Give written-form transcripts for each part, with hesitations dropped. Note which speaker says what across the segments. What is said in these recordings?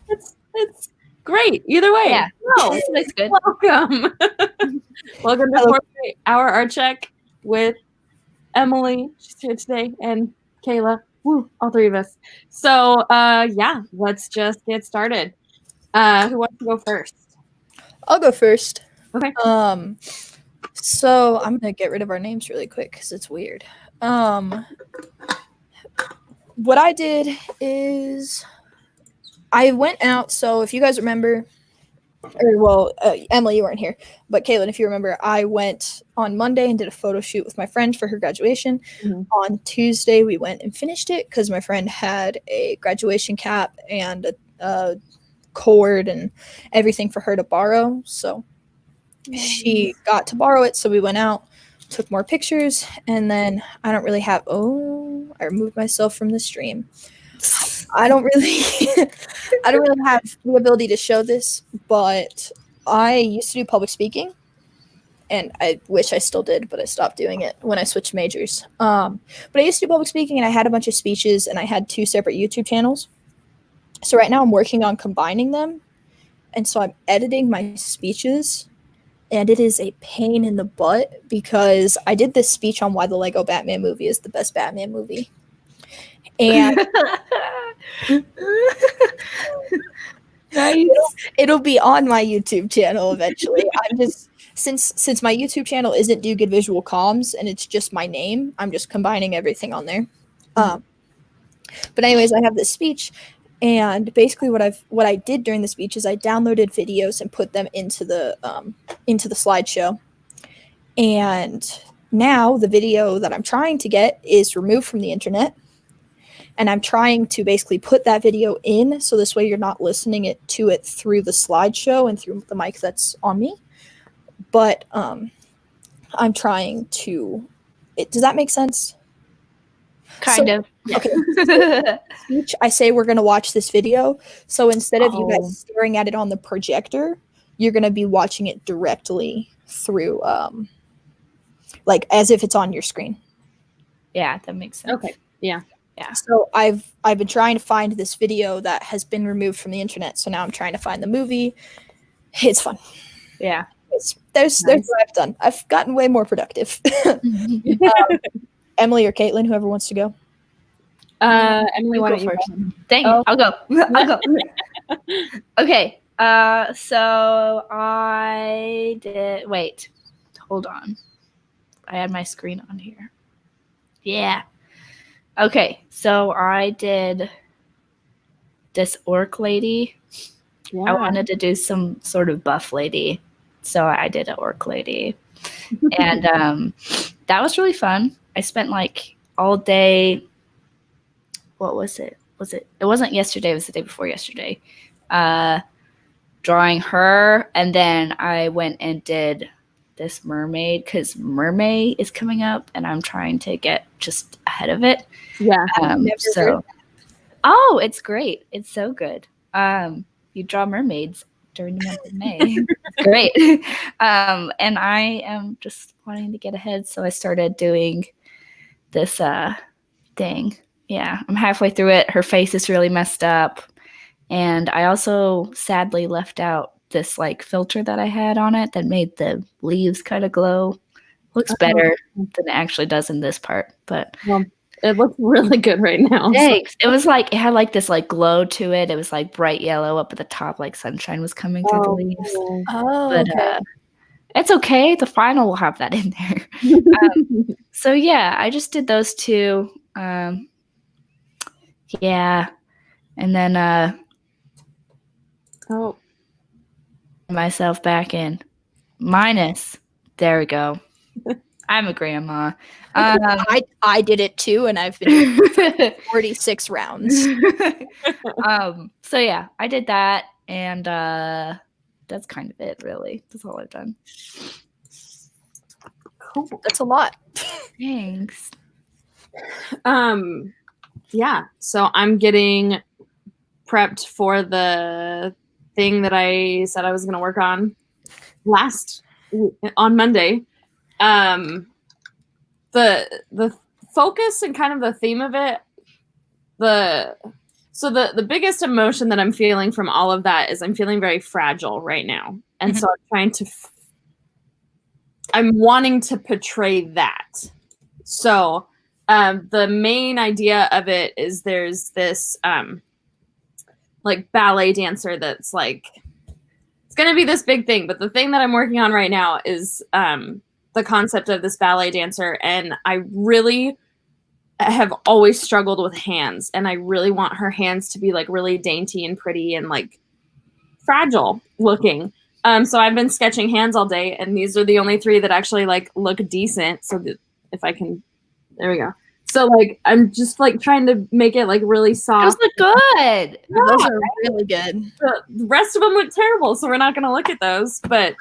Speaker 1: It's great. Either way.
Speaker 2: Yeah. No, that's good.
Speaker 1: Welcome. Welcome to 4-hour art check with Emily. She's here today, and Kayla. Woo, all three of us. So yeah, let's just get started. Who wants to go first?
Speaker 3: I'll go first.
Speaker 1: Okay.
Speaker 3: So I'm gonna get rid of our names really quick because it's weird. What I did is I went out. So if you guys remember, Emily, you weren't here, but Caitlin, if you remember, I went on Monday and did a photo shoot with my friend for her graduation. Mm-hmm. On Tuesday, we went and finished it because my friend had a graduation cap and a cord and everything for her to borrow. So she got to borrow it. So we went out, took more pictures, and then I don't really have. Oh, I removed myself from the stream. I don't really have the ability to show this, but I used to do public speaking, and I wish I still did, but I stopped doing it when I switched majors. But I used to do public speaking, and I had a bunch of speeches, and I had 2 separate YouTube channels. So right now I'm working on combining them, and so I'm editing my speeches, and it is a pain in the butt because I did this speech on why the Lego Batman movie is the best Batman movie. And nice. It'll be on my YouTube channel eventually. I'm just since my YouTube channel isn't Do Good Visual Comms and it's just my name, I'm just combining everything on there. But anyways, I have this speech, and basically what I did during the speech is I downloaded videos and put them into the slideshow. And now the video that I'm trying to get is removed from the internet. And I'm trying to basically put that video in so this way you're not listening to it through the slideshow and through the mic that's on me. But I'm trying to. Does that make sense?
Speaker 2: Kind of.
Speaker 3: Okay. Speech, I say we're going to watch this video. So instead of you guys staring at it on the projector, you're going to be watching it directly through, like as if it's on your screen.
Speaker 2: Yeah, that makes sense.
Speaker 1: Okay. Yeah.
Speaker 2: Yeah.
Speaker 3: So I've been trying to find this video that has been removed from the internet. So now I'm trying to find the movie. It's fun.
Speaker 2: Yeah.
Speaker 3: There's what I've done. I've gotten way more productive. Emily or Caitlin, whoever wants to go.
Speaker 1: Emily, why don't you
Speaker 2: first? Dang it. I'll go. Okay. So I did. Wait. Hold on. I had my screen on here. Yeah. Okay, so I did this orc lady. Yeah. I wanted to do some sort of buff lady, so I did an orc lady. And that was really fun. I spent like all day. What was it? It wasn't yesterday, it was the day before yesterday. Drawing her, and then I went and did this mermaid because mermaid is coming up and I'm trying to get just ahead of it.
Speaker 1: Yeah.
Speaker 2: It's great. It's so good. You draw mermaids during the month of May. It's great. And I am just wanting to get ahead. So I started doing this thing. Yeah. I'm halfway through it. Her face is really messed up. And I also sadly left out this like filter that I had on it that made the leaves kind of glow. Looks better than it actually does in this part, but
Speaker 1: it looks really good right now.
Speaker 2: Thanks. So. It had like this like glow to it. It was like bright yellow up at the top, like sunshine was coming through the leaves. But
Speaker 3: okay.
Speaker 2: It's okay. The final will have that in there. So yeah, I just did those 2. Yeah, and then myself back in minus. There we go. I'm a grandma.
Speaker 3: I did it too, and I've been 46 rounds.
Speaker 2: So yeah, I did that, and that's kind of it, really. That's all I've done.
Speaker 3: Cool. That's a lot.
Speaker 2: Thanks.
Speaker 1: Yeah. So I'm getting prepped for the thing that I said I was going to work on on Monday. The focus and kind of the theme of it, So the biggest emotion that I'm feeling from all of that is I'm feeling very fragile right now. And so I'm wanting to portray that. So the main idea of it is there's this like ballet dancer that's like, it's going to be this big thing. But the thing that I'm working on right now is the concept of this ballet dancer. And I really have always struggled with hands. And I really want her hands to be like really dainty and pretty and like fragile looking. So I've been sketching hands all day, and these are the only 3 that actually like look decent. So that if I can, there we go. So like I'm just like trying to make it like really soft.
Speaker 2: Those look good.
Speaker 3: Yeah, those are really good.
Speaker 1: The rest of them look terrible, so we're not going to look at those. But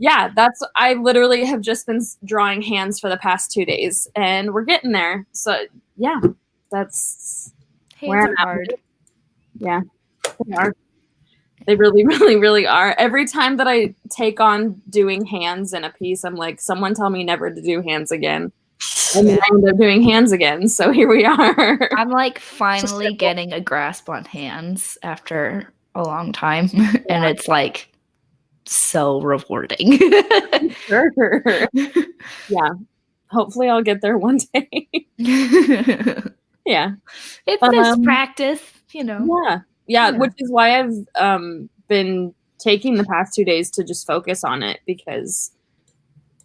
Speaker 1: yeah, I literally have just been drawing hands for the past 2 days, and we're getting there. So yeah, that's
Speaker 2: Hands are hard.
Speaker 1: Yeah, they are. They really, really, really are. Every time that I take on doing hands in a piece, I'm like, someone tell me never to do hands again. And then I end up doing hands again. So here we are.
Speaker 2: I'm like finally getting a grasp on hands after a long time. And it's like so rewarding.
Speaker 1: Sure. Yeah. Hopefully I'll get there one day. Yeah.
Speaker 2: It's just practice, you know.
Speaker 1: Yeah, which is why I've been taking the past 2 days to just focus on it, because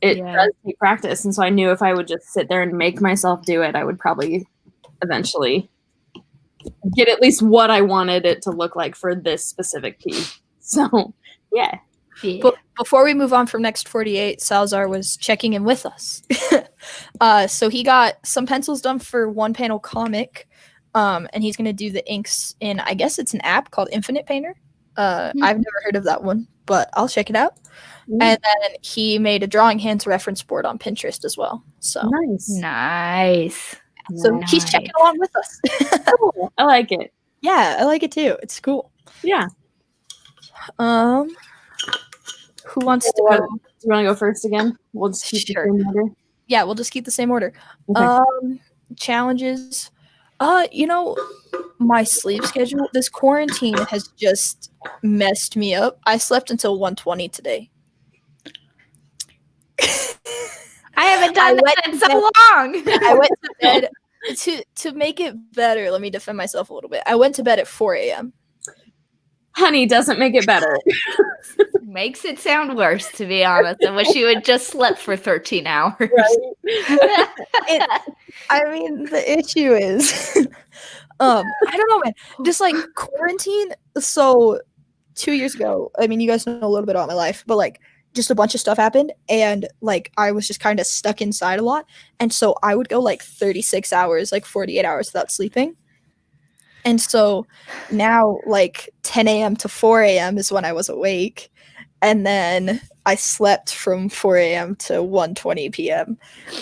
Speaker 1: it does take practice. And so I knew if I would just sit there and make myself do it, I would probably eventually get at least what I wanted it to look like for this specific piece. So, yeah.
Speaker 3: But before we move on from Next 48, Salazar was checking in with us. So he got some pencils done for one panel comic. And he's going to do the inks in, I guess it's an app called Infinite Painter. I've never heard of that one, but I'll check it out. And then he made a drawing hands reference board on Pinterest as well. So
Speaker 2: nice.
Speaker 3: So he's checking along with us.
Speaker 1: Cool. I like it.
Speaker 3: Yeah, I like it too. It's cool.
Speaker 1: Yeah.
Speaker 3: Who wants to go?
Speaker 1: Do you want to go first again? We'll just keep the same order.
Speaker 3: Yeah, we'll just keep the same order.
Speaker 1: Okay.
Speaker 3: Challenges. You know, my sleep schedule, this quarantine has just messed me up. I slept until 1:20 today.
Speaker 2: I haven't done that in so long.
Speaker 3: I went to bed to make it better. Let me defend myself a little bit. I went to bed at 4 a.m.
Speaker 1: Honey, doesn't make it better.
Speaker 2: Makes it sound worse, to be honest. I wish you had just slept for 13 hours.
Speaker 3: Right? I mean, the issue is, I don't know, man. Just like quarantine. So 2 years ago, I mean, you guys know a little bit about my life, but like just a bunch of stuff happened, and like I was just kind of stuck inside a lot. And so I would go like 36 hours, like 48 hours without sleeping. And so now like 10 a.m. to 4 a.m. is when I was awake. And then I slept from 4 a.m. to 1:20 p.m.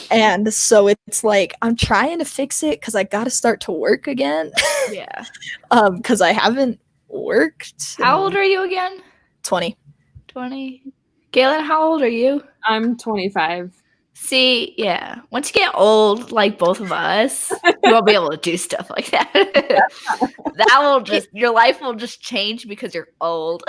Speaker 3: And so it's like I'm trying to fix it because I got to start to work again.
Speaker 2: Yeah.
Speaker 3: Because I haven't worked.
Speaker 2: How old are you again?
Speaker 3: 20.
Speaker 2: 20. Galen, how old are you?
Speaker 1: I'm 25.
Speaker 2: See, yeah. Once you get old, like both of us, you won't be able to do stuff like that. That will just, your life will just change because you're old.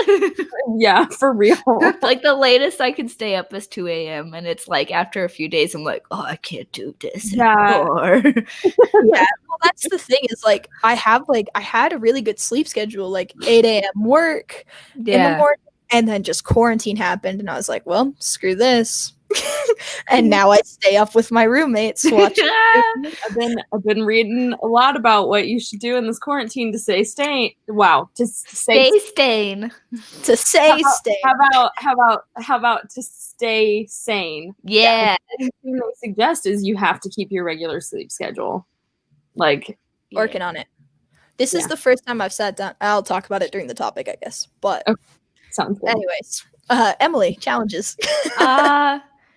Speaker 1: Yeah, for real.
Speaker 2: Like the latest I can stay up is 2 a.m. And it's like after a few days, I'm like, oh, I can't do this anymore.
Speaker 3: Yeah, well, that's the thing is like I had a really good sleep schedule, like 8 a.m. work in the morning, and then just quarantine happened, and I was like, well, screw this. And now I stay up with my roommates watching.
Speaker 1: I've been reading a lot about what you should do in this quarantine to stay sane. Wow, to stay
Speaker 2: sane.
Speaker 3: To stay sane.
Speaker 1: How about to stay sane?
Speaker 2: Yeah.
Speaker 1: The thing they suggest is you have to keep your regular sleep schedule. Like
Speaker 3: working on it. This is the first time I've sat down. I'll talk about it during the topic, I guess. But
Speaker 1: okay. Sounds good.
Speaker 3: Anyways, Emily, challenges.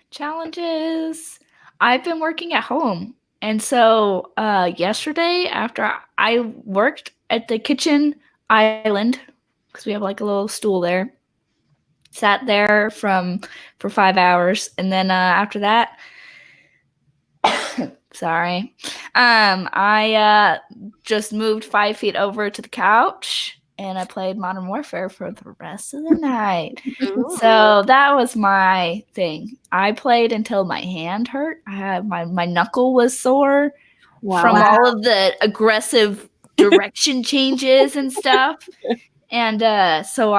Speaker 2: Challenges. I've been working at home. And so yesterday, after I worked at the kitchen island, because we have like a little stool there, sat there for 5 hours. And then after that, Sorry. I just moved 5 feet over to the couch and I played Modern Warfare for the rest of the night. So that was my thing. I played until my hand hurt. I had my knuckle was sore from all of the aggressive direction changes and stuff. And so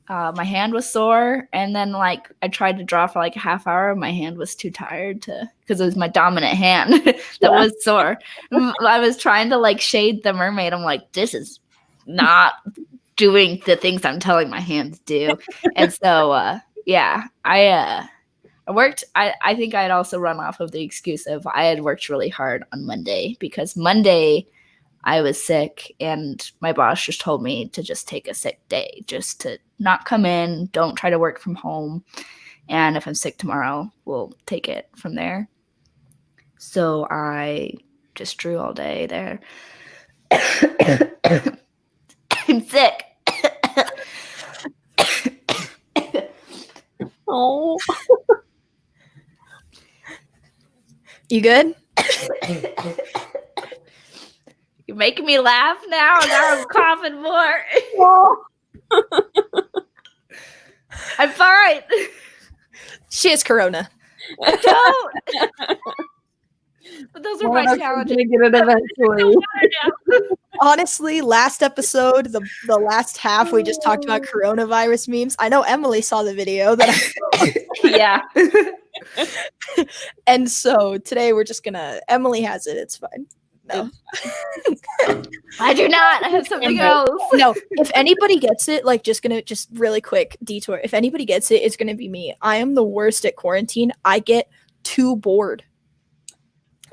Speaker 2: my hand was sore, and then like I tried to draw for like a half hour. My hand was too tired because it was my dominant hand that was sore. I was trying to like shade the mermaid. I'm like, this is not doing the things I'm telling my hands do. And so I worked. I think I had also run off of the excuse of I had worked really hard on Monday, because Monday I was sick and my boss just told me to just take a sick day, just to not come in, don't try to work from home. And if I'm sick tomorrow, we'll take it from there. So I just drew all day there. I'm sick.
Speaker 1: Oh.
Speaker 3: You good?
Speaker 2: You're making me laugh now. Now I'm coughing more. I'm fine.
Speaker 3: She has corona.
Speaker 2: Don't. But those are my challenges.
Speaker 1: Get it eventually.
Speaker 3: Honestly, last episode, the last half, we just talked about coronavirus memes. I know Emily saw the video that
Speaker 2: Yeah.
Speaker 3: And so today we're just gonna, Emily has it, it's fine. No.
Speaker 2: I do not. I have something else.
Speaker 3: No, if anybody gets it, like just really quick detour. If anybody gets it, it's gonna be me. I am the worst at quarantine. I get too bored.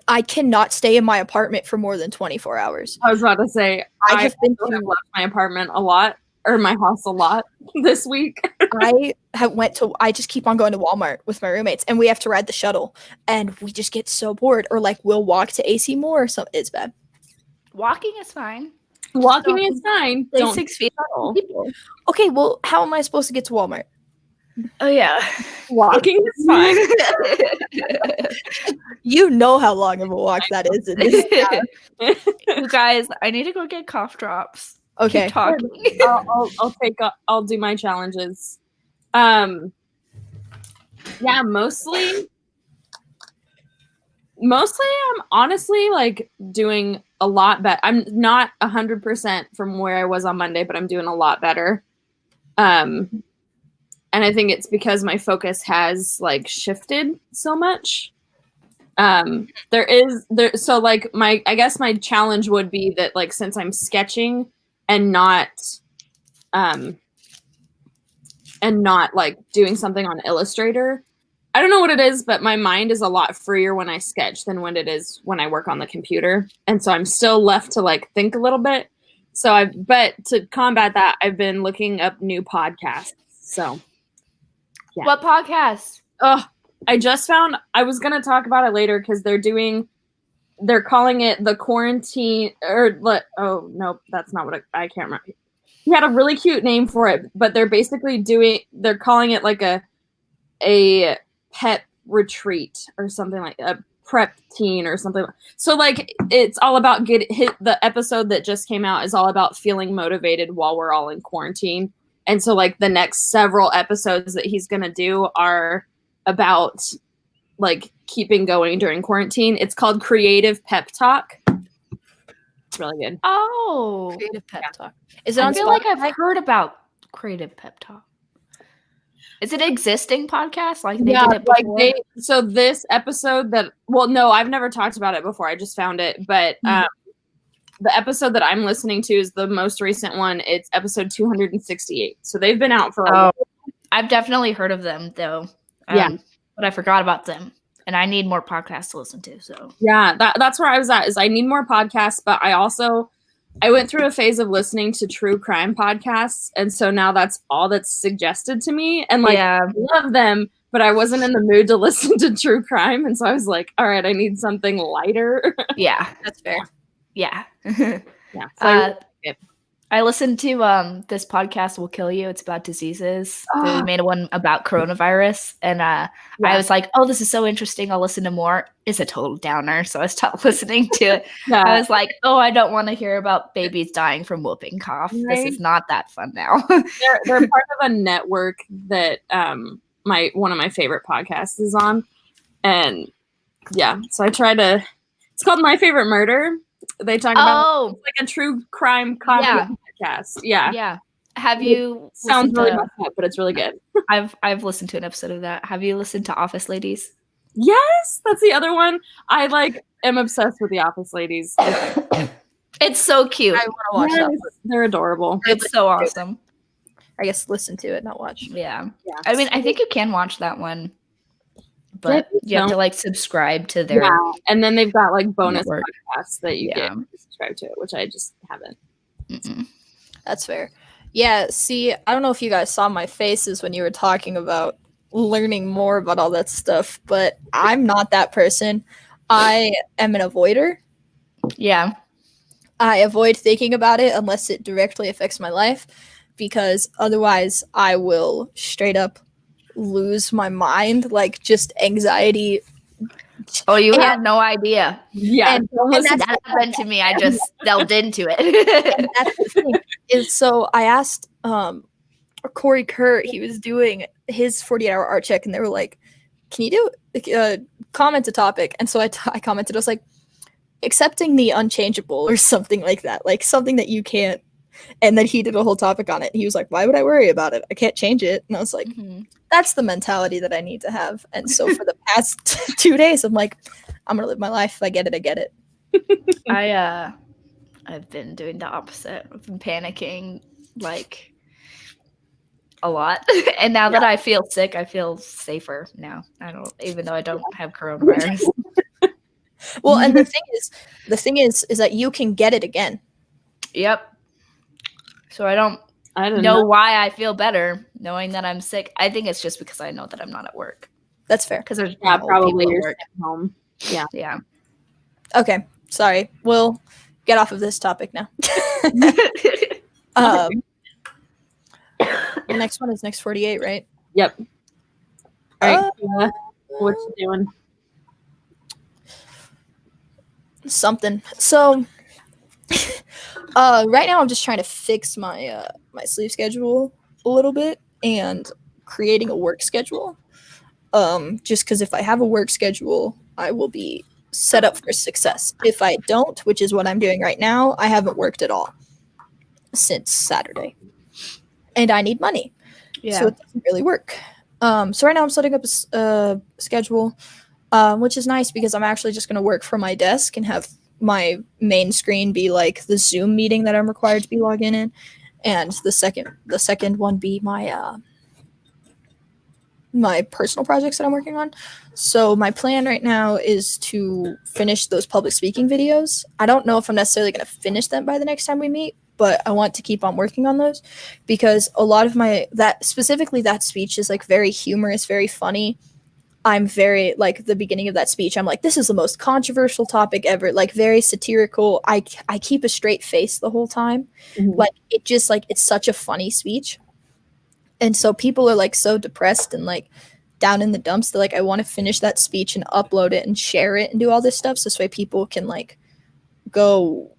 Speaker 3: I cannot stay in my apartment for more than 24 hours.
Speaker 1: I was about to say,
Speaker 3: I have
Speaker 1: left my apartment a lot, or my house a lot this week.
Speaker 3: I just keep on going to Walmart with my roommates, and we have to ride the shuttle, and we just get so bored. Or like we'll walk to AC Moore or something. It's bad.
Speaker 2: Walking is fine.
Speaker 1: Walking is fine.
Speaker 2: Don't 6 feet.
Speaker 3: Okay, well, how am I supposed to get to Walmart?
Speaker 2: Oh yeah.
Speaker 1: Walking is fine.
Speaker 3: You know how long of a walk that is. In this town.
Speaker 2: You guys, I need to go get cough drops.
Speaker 3: Okay.
Speaker 2: Keep talking.
Speaker 1: I'll do my challenges. Yeah, mostly I'm honestly like doing a lot better. I'm not 100% from where I was on Monday, but I'm doing a lot better. And I think it's because my focus has like shifted so much. So like I guess my challenge would be that like, since I'm sketching and not like doing something on Illustrator, I don't know what it is, but my mind is a lot freer when I sketch than when it is when I work on the computer. And so I'm still left to like think a little bit. But to combat that, I've been looking up new podcasts. So yeah.
Speaker 2: What podcast?
Speaker 1: Oh, I just found, I was going to talk about it later because they're calling it the quarantine, oh, no, that's not what I can't remember. He had a really cute name for it, but they're basically they're calling it like a pet retreat or something, like a prep teen or something. So like, it's all about the episode that just came out is all about feeling motivated while we're all in quarantine. And so like the next several episodes that he's going to do are about like keeping going during quarantine. It's called Creative Pep Talk. It's really good.
Speaker 2: Oh,
Speaker 3: Creative Pep Talk.
Speaker 2: Is it on? I feel like I've heard about Creative Pep Talk. Is it an existing podcast? Like they did it before?
Speaker 1: Like so this episode no, I've never talked about it before. I just found it. But the episode that I'm listening to is the most recent one. It's episode 268. So they've been out for a while.
Speaker 2: I've definitely heard of them though. But I forgot about them. And I need more podcasts to listen to. So
Speaker 1: yeah, that's where I was at, is I need more podcasts, but I went through a phase of listening to true crime podcasts. And so now that's all that's suggested to me. And like, I love them, but I wasn't in the mood to listen to true crime. And so I was like, all right, I need something lighter.
Speaker 2: Yeah,
Speaker 3: that's fair.
Speaker 2: Yeah.
Speaker 1: Yeah. So
Speaker 2: I listened to This Podcast Will Kill You. It's about diseases. They made one about coronavirus, and I was like, "Oh, this is so interesting. I'll listen to more." It's a total downer, so I stopped listening to it. I was like, "Oh, I don't want to hear about babies dying from whooping cough.
Speaker 1: Right?
Speaker 2: This is not that fun now."
Speaker 1: They're part of a network that one of my favorite podcasts is on, and yeah, so I try to. It's called My Favorite Murder. They talk about like a true crime comedy podcast. Yeah.
Speaker 2: Have you?
Speaker 1: Sounds really messed up, but it's really good.
Speaker 2: I've listened to an episode of that. Have you listened to Office Ladies?
Speaker 1: Yes, that's the other one. I am obsessed with the Office Ladies.
Speaker 2: It's so cute.
Speaker 3: I want to watch that.
Speaker 1: They're adorable.
Speaker 2: It's so awesome.
Speaker 3: I guess listen to it, not watch.
Speaker 2: Yeah. I mean, I think you can watch that one, but you have to like subscribe to their.
Speaker 1: Yeah, and then they've got like bonus
Speaker 2: network.
Speaker 1: podcasts that you get to subscribe to it, which I just haven't.
Speaker 3: That's fair. Yeah, see, I don't know if you guys saw my faces when you were talking about learning more about all that stuff, but I'm not that person. I am an avoider.
Speaker 2: Yeah.
Speaker 3: I avoid thinking about it unless it directly affects my life, because otherwise I will straight up lose my mind, like just anxiety.
Speaker 2: Oh, you have no idea.
Speaker 1: Yeah,
Speaker 3: and
Speaker 2: that happened to me. I just delved into it.
Speaker 3: And that's the thing. Is so I asked Corey Kurt, he was doing his 48-hour art check, and they were like, "Can you do comment a topic?" And so I commented, I was like, "Accepting the unchangeable," or something like that, like something that you can't. And then he did a whole topic on it. He was like, "Why would I worry about it? I can't change it." And I was like, that's the mentality that I need to have. And so for the past 2 days, I'm like, I'm gonna live my life. If I get it, I get it.
Speaker 2: I've been doing the opposite. I've been panicking like a lot. And now that I feel sick, I feel safer now. Even though I don't have coronavirus.
Speaker 3: Well, and the thing is that you can get it again.
Speaker 2: Yep. So I don't know why I feel better knowing that I'm sick. I think it's just because I know that I'm not at work.
Speaker 3: That's fair.
Speaker 2: Because there's
Speaker 1: probably you're
Speaker 2: work
Speaker 1: at home. Yeah.
Speaker 2: Yeah.
Speaker 3: Okay. Sorry. We'll get off of this topic now. The next one is next 48, right?
Speaker 1: Yep. All right. What you doing?
Speaker 3: Something. So right now I'm just trying to fix my my sleep schedule a little bit and creating a work schedule. Just because if I have a work schedule, I will be set up for success. If I don't, which is what I'm doing right now, I haven't worked at all since Saturday. And I need money. Yeah. So it doesn't really work. So right now I'm setting up a schedule, which is nice because I'm actually just going to work from my desk and have my main screen be like the Zoom meeting that I'm required to be logging in. And the second one be my my personal projects that I'm working on. So my plan right now is to finish those public speaking videos. I don't know if I'm necessarily going to finish them by the next time we meet, but I want to keep on working on those because a lot of that speech is like very humorous, very funny. I'm very like the beginning of that speech. I'm like, this is the most controversial topic ever, like very satirical. I keep a straight face the whole time. Like it just like, it's such a funny speech. And so people are like so depressed and like down in the dumps. They're like, I want to finish that speech and upload it and share it and do all this stuff. So this way people can like go,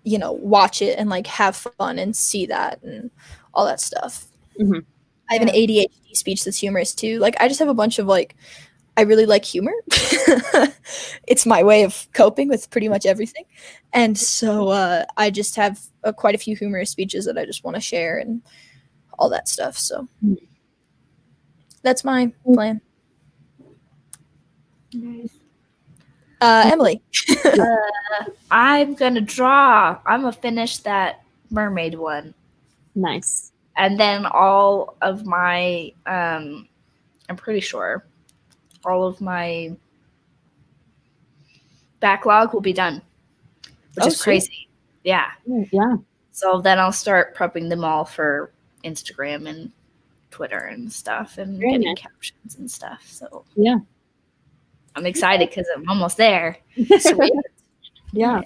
Speaker 3: watch it and like have fun and see that and all that stuff. I have an ADHD speech that's humorous too. Like I just have a bunch of like, I really like humor. It's my way of coping with pretty much everything. And so I just have quite a few humorous speeches that I just want to share and all that stuff. So that's my plan. Emily.
Speaker 2: I'm gonna draw. I'm gonna finish that mermaid one.
Speaker 1: Nice.
Speaker 2: And then all of my I'm pretty sure all of my backlog will be done, which is crazy. Yeah. So then I'll start prepping them all for Instagram and Twitter and stuff and getting captions and stuff. So
Speaker 1: yeah,
Speaker 2: I'm excited because I'm almost there.
Speaker 1: Yeah.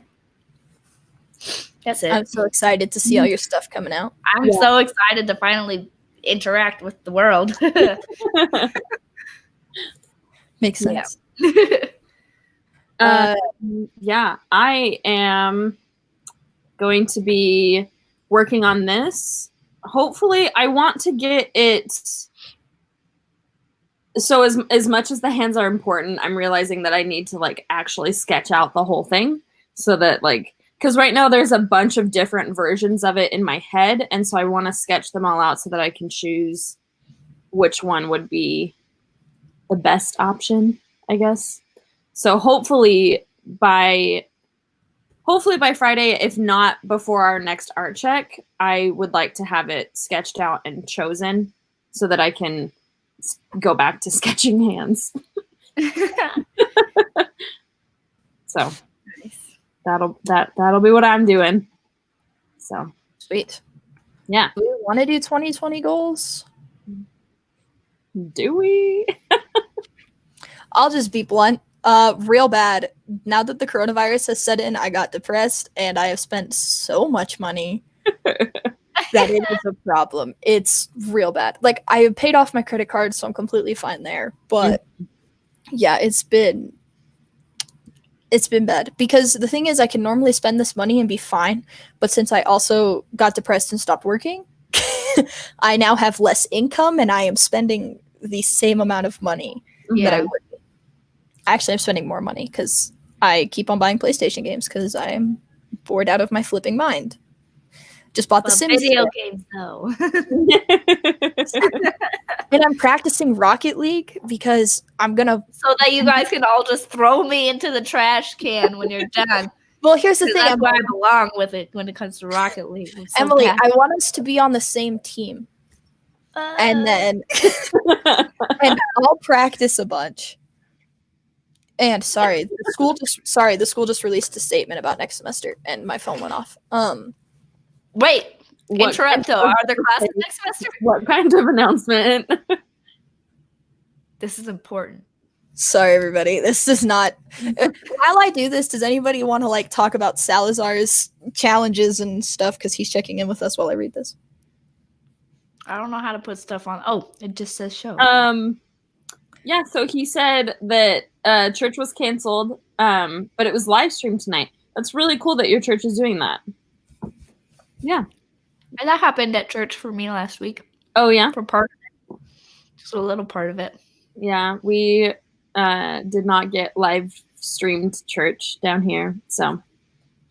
Speaker 2: That's it.
Speaker 3: I'm so excited to see all your stuff coming out.
Speaker 2: I'm so excited to finally interact with the world.
Speaker 3: Makes sense.
Speaker 1: Yeah, I am going to be working on this. Hopefully, I want to get it. So as much as the hands are important, I'm realizing that I need to like actually sketch out the whole thing so that like, because right now there's a bunch of different versions of it in my head, and so I want to sketch them all out so that I can choose which one would be the best option, I guess. So hopefully by Friday, if not before our next art check, I would like to have it sketched out and chosen so that I can go back to sketching hands. So that'll be what I'm doing. So
Speaker 3: sweet.
Speaker 1: Yeah.
Speaker 3: Do we want to do 2020 goals?
Speaker 1: Do we?
Speaker 3: I'll just be blunt. Real bad. Now that the coronavirus has set in, I got depressed and I have spent so much money that it is a problem. It's real bad. Like, I have paid off my credit card, so I'm completely fine there. But yeah, it's been bad. Because the thing is, I can normally spend this money and be fine. But since I also got depressed and stopped working, I now have less income and I am spending the same amount of money that I would. Actually, I'm spending more money because I keep on buying PlayStation games because I am bored out of my flipping mind. Just bought the Sims
Speaker 2: video games, though.
Speaker 3: And I'm practicing Rocket League because I'm gonna...
Speaker 2: So that you guys can all just throw me into the trash can when you're done.
Speaker 3: Well, here's the thing.
Speaker 2: That's where I belong with it when it comes to Rocket League. So
Speaker 3: Emily, I want us to be on the same team. And then... and I'll practice a bunch. And the school just released a statement about next semester, and my phone went off.
Speaker 2: Wait, interrupto. Are there classes next semester?
Speaker 1: What kind of announcement?
Speaker 2: This is important.
Speaker 3: Sorry, everybody. This is not. While I do this, does anybody want to like talk about Salazar's challenges and stuff? Because he's checking in with us while I read this.
Speaker 2: I don't know how to put stuff on. Oh, it just says show.
Speaker 1: Yeah, so he said that church was canceled, but it was live streamed tonight. That's really cool that your church is doing that. Yeah.
Speaker 2: And that happened at church for me last week.
Speaker 1: Oh, yeah?
Speaker 2: For part of it. Just a little part of it.
Speaker 1: Yeah, we did not get live streamed church down here, so.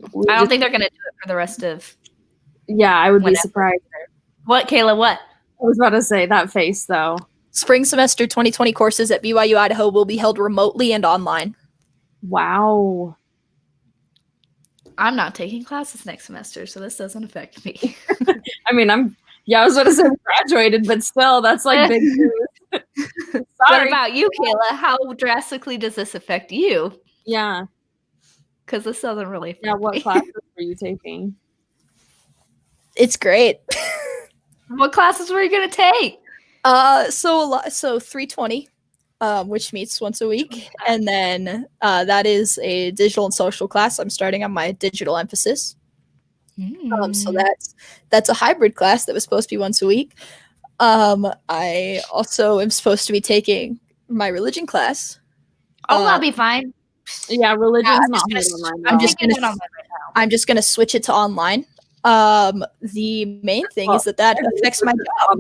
Speaker 2: I don't think they're going to do it for the rest of...
Speaker 1: Yeah, I would be surprised.
Speaker 2: What, Kayla, what?
Speaker 1: I was about to say, that face, though.
Speaker 3: Spring semester 2020 courses at BYU Idaho will be held remotely and online.
Speaker 1: Wow.
Speaker 2: I'm not taking classes next semester, so this doesn't affect me.
Speaker 1: I mean, I was going to say graduated, but still, that's like big news.
Speaker 2: What about you, Kayla? How drastically does this affect you?
Speaker 1: Yeah. Because
Speaker 2: this doesn't really affect me.
Speaker 1: What classes were you taking?
Speaker 3: It's great.
Speaker 2: What classes were you going to take?
Speaker 3: So 320, which meets once a week, and then that is a digital and social class. I'm starting on my digital emphasis. So that's a hybrid class that was supposed to be once a week. I also am supposed to be taking my religion class.
Speaker 2: Oh, that'll be fine.
Speaker 1: Yeah, religion's not online.
Speaker 3: I'm just gonna switch it to online. The main thing is that affects my job.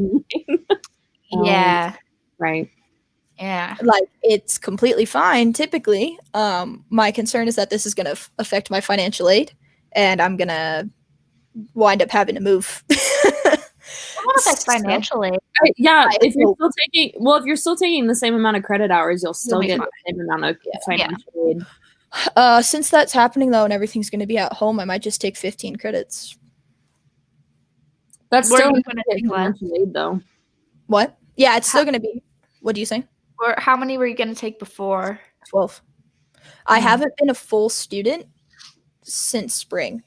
Speaker 2: Yeah.
Speaker 1: Right.
Speaker 2: Yeah.
Speaker 3: Like, it's completely fine, typically. My concern is that this is going to affect my financial aid, and I'm going to wind up having to move.
Speaker 2: It won't affect financial aid.
Speaker 1: Yeah, if you're still taking the same amount of credit hours, you'll still get the same amount of financial aid.
Speaker 3: Since that's happening, though, and everything's going to be at home, I might just take 15 credits.
Speaker 1: That's still going to take financial aid, though.
Speaker 3: What? Yeah, it's still going to be. What do you say?
Speaker 2: Or how many were you going to take before?
Speaker 3: 12. I haven't been a full student since spring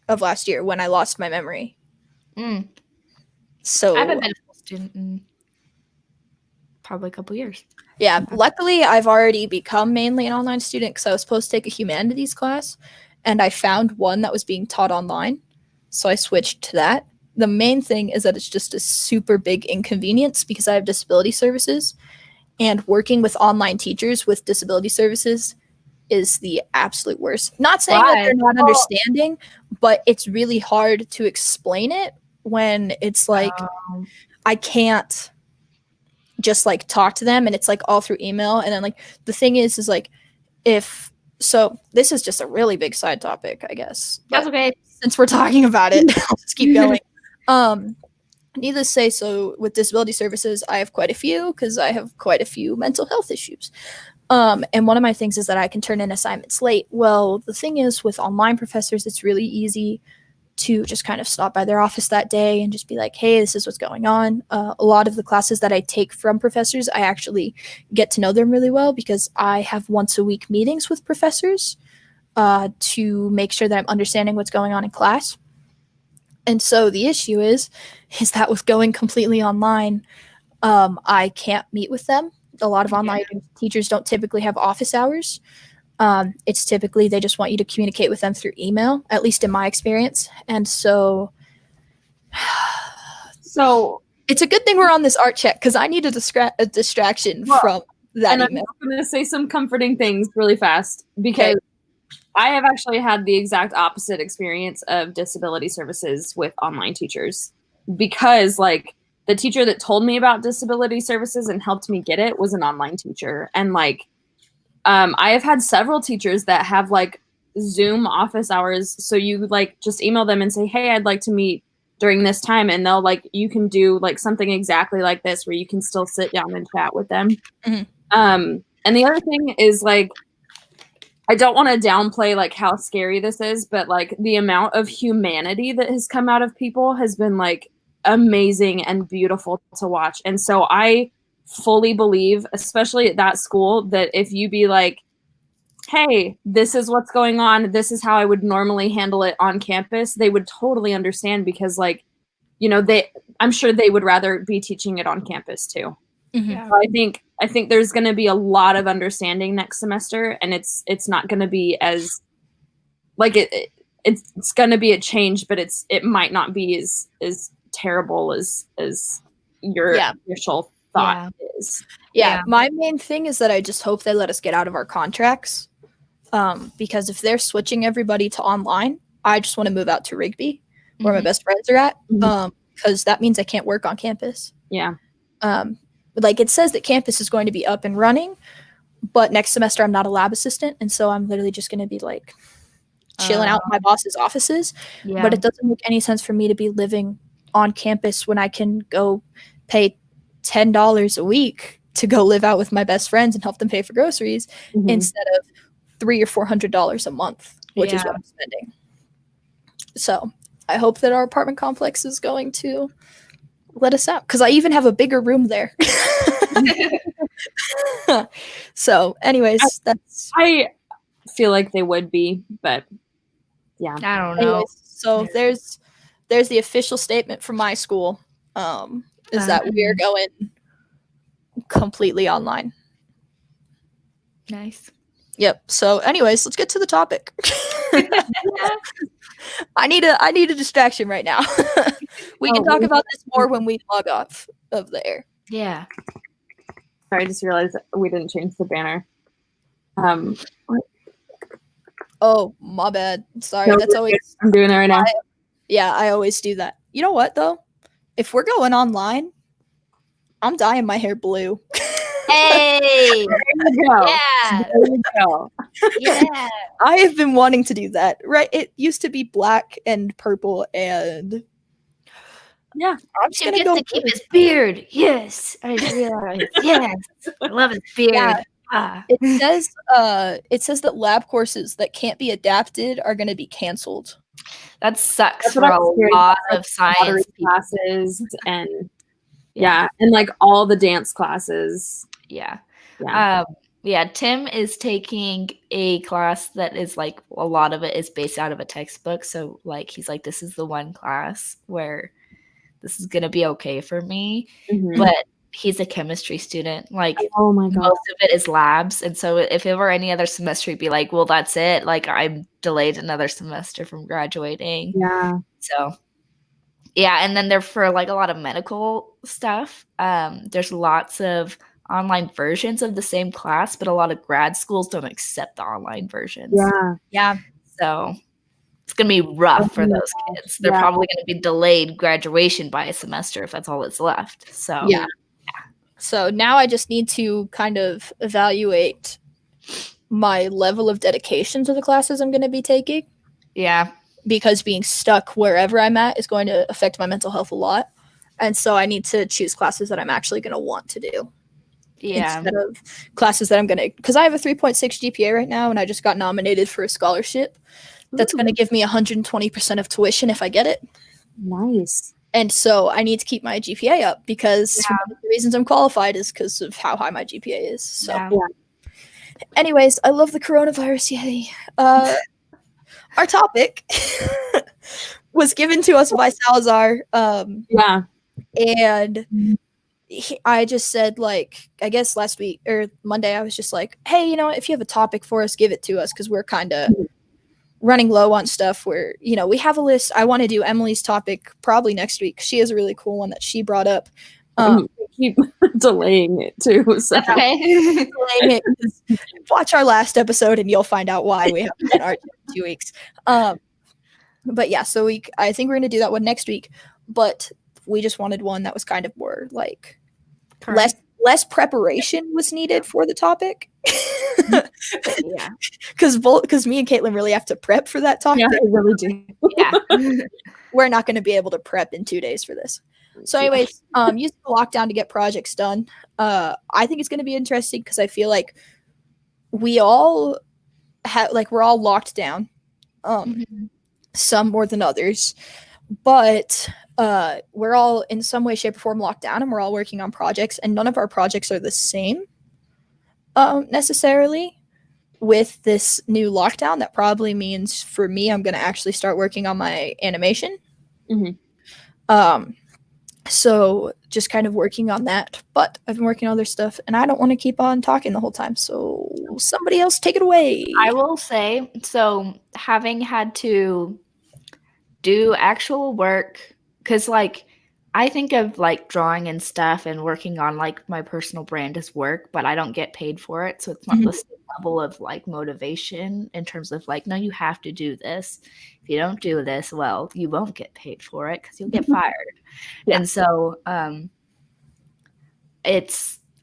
Speaker 3: of last year when I lost my memory. So
Speaker 2: I haven't been a full student in probably a couple years.
Speaker 3: Yeah, luckily I've already become mainly an online student because I was supposed to take a humanities class, and I found one that was being taught online. So I switched to that. The main thing is that it's just a super big inconvenience because I have disability services, and working with online teachers with disability services is the absolute worst. Not saying that they're not understanding, but it's really hard to explain it when it's like I can't just like talk to them and it's like all through email. And then like the thing is like so this is just a really big side topic, I guess.
Speaker 2: That's okay.
Speaker 3: Since we're talking about it, I'll just keep going. Needless to say, so with disability services, I have quite a few because I have quite a few mental health issues. And one of my things is that I can turn in assignments late. Well, the thing is with online professors, it's really easy to just kind of stop by their office that day and just be like, hey, this is what's going on. A lot of the classes that I take from professors, I actually get to know them really well because I have once a week meetings with professors to make sure that I'm understanding what's going on in class. And so the issue is that with going completely online, I can't meet with them. A lot of online teachers don't typically have office hours. It's typically they just want you to communicate with them through email, at least in my experience. And so it's a good thing we're on this art check because I need a distraction from that
Speaker 1: and
Speaker 3: email.
Speaker 1: I'm going to say some comforting things really fast because I have actually had the exact opposite experience of disability services with online teachers because like the teacher that told me about disability services and helped me get it was an online teacher. And like, I have had several teachers that have like Zoom office hours. So you like just email them and say, hey, I'd like to meet during this time. And they'll like, you can do like something exactly like this where you can still sit down and chat with them.
Speaker 3: Mm-hmm.
Speaker 1: And the other thing is like, I don't want to downplay like how scary this is, but like the amount of humanity that has come out of people has been like amazing and beautiful to watch. And so I fully believe, especially at that school, that if you be like, hey, this is what's going on, this is how I would normally handle it on campus, they would totally understand because like, you know, I'm sure they would rather be teaching it on campus too.
Speaker 3: Mm-hmm.
Speaker 1: So I think there's going to be a lot of understanding next semester, and it's not going to be as like it's going to be a change, but it might not be as terrible as your initial thought is.
Speaker 3: Yeah, my main thing is that I just hope they let us get out of our contracts, because if they're switching everybody to online, I just want to move out to Rigby, where my best friends are at, because that means I can't work on campus.
Speaker 1: Yeah.
Speaker 3: Like it says that campus is going to be up and running, but next semester I'm not a lab assistant, and so I'm literally just going to be like chilling out in my boss's offices. Yeah. But it doesn't make any sense for me to be living on campus when I can go pay $10 a week to go live out with my best friends and help them pay for groceries instead of $300 or $400 a month, which is what I'm spending. So I hope that our apartment complex is going to let us out because I even have a bigger room there. So anyways,
Speaker 1: I feel like they would be, but yeah,
Speaker 2: I don't know.
Speaker 3: Anyways, so there's the official statement from my school, is that we are going completely online.
Speaker 2: Nice.
Speaker 3: Yep. So anyways, let's get to the topic. I need a distraction right now. We can talk about this more when we log off of the air.
Speaker 2: Yeah.
Speaker 1: Sorry, I just realized we didn't change the banner.
Speaker 3: Oh, my bad. Sorry. That's always
Speaker 1: I'm doing it right now.
Speaker 3: I always do that. You know what though? If we're going online, I'm dyeing my hair blue.
Speaker 2: Hey!
Speaker 1: There you go.
Speaker 2: Yeah.
Speaker 1: There you go.
Speaker 2: Yeah.
Speaker 3: I have been wanting to do that. Right? It used to be black and purple, and
Speaker 1: yeah,
Speaker 3: I'm just gonna
Speaker 2: go to keep his beard. Yes, I realize. Yes, I love his beard.
Speaker 3: Yeah. It says that lab courses that can't be adapted are going to be canceled.
Speaker 2: That sucks for a lot of science
Speaker 1: classes and and like all the dance classes.
Speaker 2: Yeah. Tim is taking a class that is like a lot of it is based out of a textbook. So like he's like, this is the one class where this is gonna be okay for me. But he's a chemistry student. Like,
Speaker 1: oh my god,
Speaker 2: most of it is labs. And so if it were any other semester, he'd be like, well, that's it. Like I'm delayed another semester from graduating.
Speaker 1: Yeah.
Speaker 2: So yeah, and then they're for like a lot of medical stuff. There's lots of online versions of the same class, but a lot of grad schools don't accept the online versions.
Speaker 3: Yeah.
Speaker 2: So it's going to be rough for those kids. They're probably going to be delayed graduation by a semester if that's all that's left. So
Speaker 3: yeah. So now I just need to kind of evaluate my level of dedication to the classes I'm going to be taking.
Speaker 2: Yeah.
Speaker 3: Because being stuck wherever I'm at is going to affect my mental health a lot. And so I need to choose classes that I'm actually going to want to do.
Speaker 2: Yeah.
Speaker 3: Instead of classes that I'm going to, because I have a 3.6 GPA right now and I just got nominated for a scholarship that's going to give me 120% of tuition if I get it.
Speaker 1: Nice.
Speaker 3: And so I need to keep my GPA up because one of the reasons I'm qualified is because of how high my GPA is. So, anyways, I love the coronavirus. Yay. Our topic was given to us by Salazar. And I just said, like, I guess last week or Monday, I was just like, hey, you know, if you have a topic for us, give it to us because we're kind of running low on stuff where, you know, we have a list. I want to do Emily's topic probably next week. She has a really cool one that she brought up.
Speaker 1: Keep delaying it too. So.
Speaker 2: That's okay.
Speaker 3: Watch our last episode and you'll find out why we haven't done art in 2 weeks. But yeah, so I think we're going to do that one next week. But we just wanted one that was kind of more like less preparation was needed for the topic.
Speaker 2: Yeah,
Speaker 3: because me and Kaitlin really have to prep for that topic.
Speaker 1: Yeah, I really do.
Speaker 2: Yeah.
Speaker 3: We're not going to be able to prep in 2 days for this. So anyways, using the lockdown to get projects done. I think it's going to be interesting because I feel like we all we're all locked down. Some more than others, but we're all in some way, shape, or form locked down, and we're all working on projects, and none of our projects are the same necessarily. With this new lockdown, that probably means for me, I'm going to actually start working on my animation. So just kind of working on that, but I've been working on other stuff, and I don't want to keep on talking the whole time. So somebody else take it away.
Speaker 2: I will say, so having had to do actual work, because like I think of like drawing and stuff and working on like my personal brand as work, but I don't get paid for it. So it's not the same level of like motivation in terms of like, no, you have to do this. If you don't do this, well, you won't get paid for it because you'll get fired. And so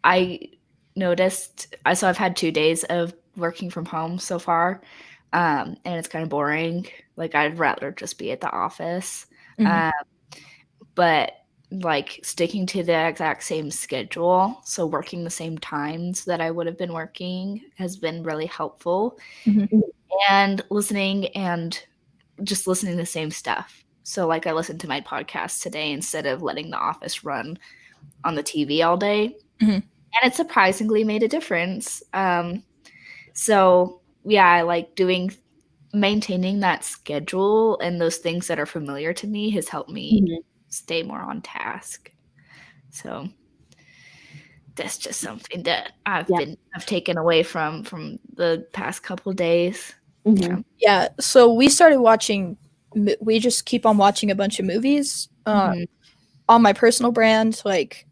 Speaker 2: I noticed, so I've had 2 days of working from home so far. And it's kind of boring. Like I'd rather just be at the office. But like sticking to the exact same schedule, so working the same times that I would have been working has been really helpful. And listening to the same stuff. So like I listened to my podcast today instead of letting the office run on the TV all day. And it surprisingly made a difference. So yeah, I like maintaining that schedule and those things that are familiar to me has helped me stay more on task. So that's just something that I've taken away from the past couple days.
Speaker 3: Yeah. So we started watching. We just keep on watching a bunch of movies on my personal brand. Like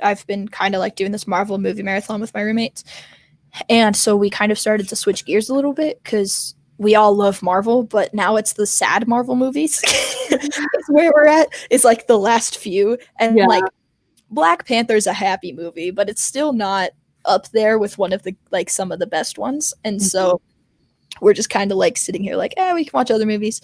Speaker 3: I've been kind of like doing this Marvel movie marathon with my roommates, and so we kind of started to switch gears a little bit because we all love Marvel, but now it's the sad Marvel movies. It's where we're at. It's like the last few, and like Black Panther's a happy movie, but it's still not up there with one of the like some of the best ones. And so we're just kind of like sitting here like, we can watch other movies.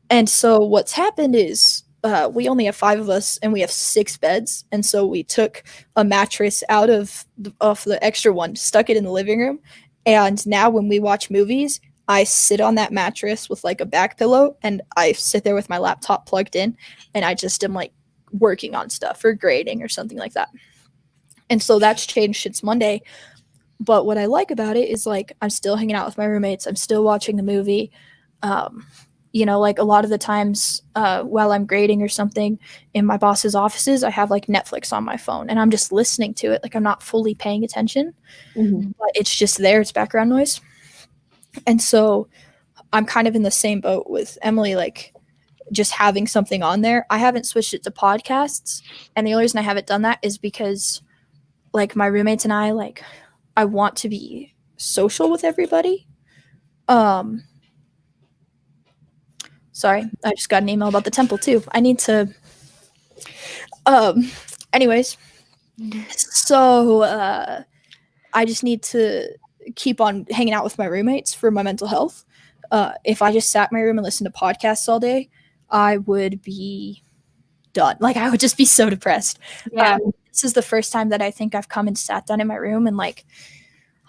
Speaker 3: And so what's happened is we only have 5 of us and we have 6 beds. And so we took a mattress out of the extra one, stuck it in the living room. And now when we watch movies, I sit on that mattress with like a back pillow and I sit there with my laptop plugged in and I just am like working on stuff or grading or something like that. And so that's changed since Monday. But what I like about it is like I'm still hanging out with my roommates. I'm still watching the movie. You know, like a lot of the times while I'm grading or something in my boss's offices, I have like Netflix on my phone and I'm just listening to it. Like I'm not fully paying attention, but it's just there. It's background noise. And so I'm kind of in the same boat with Emily. Like just having something on there. I haven't switched it to podcasts, and the only reason I haven't done that is because like my roommates and I, like, I want to be social with everybody. Sorry, I just got an email about the temple too. I need to anyways, so I just need to keep on hanging out with my roommates for my mental health. If I just sat in my room and listened to podcasts all day, I would be done. Like, I would just be so depressed.
Speaker 2: Yeah.
Speaker 3: This is the first time that I think I've come and sat down in my room and like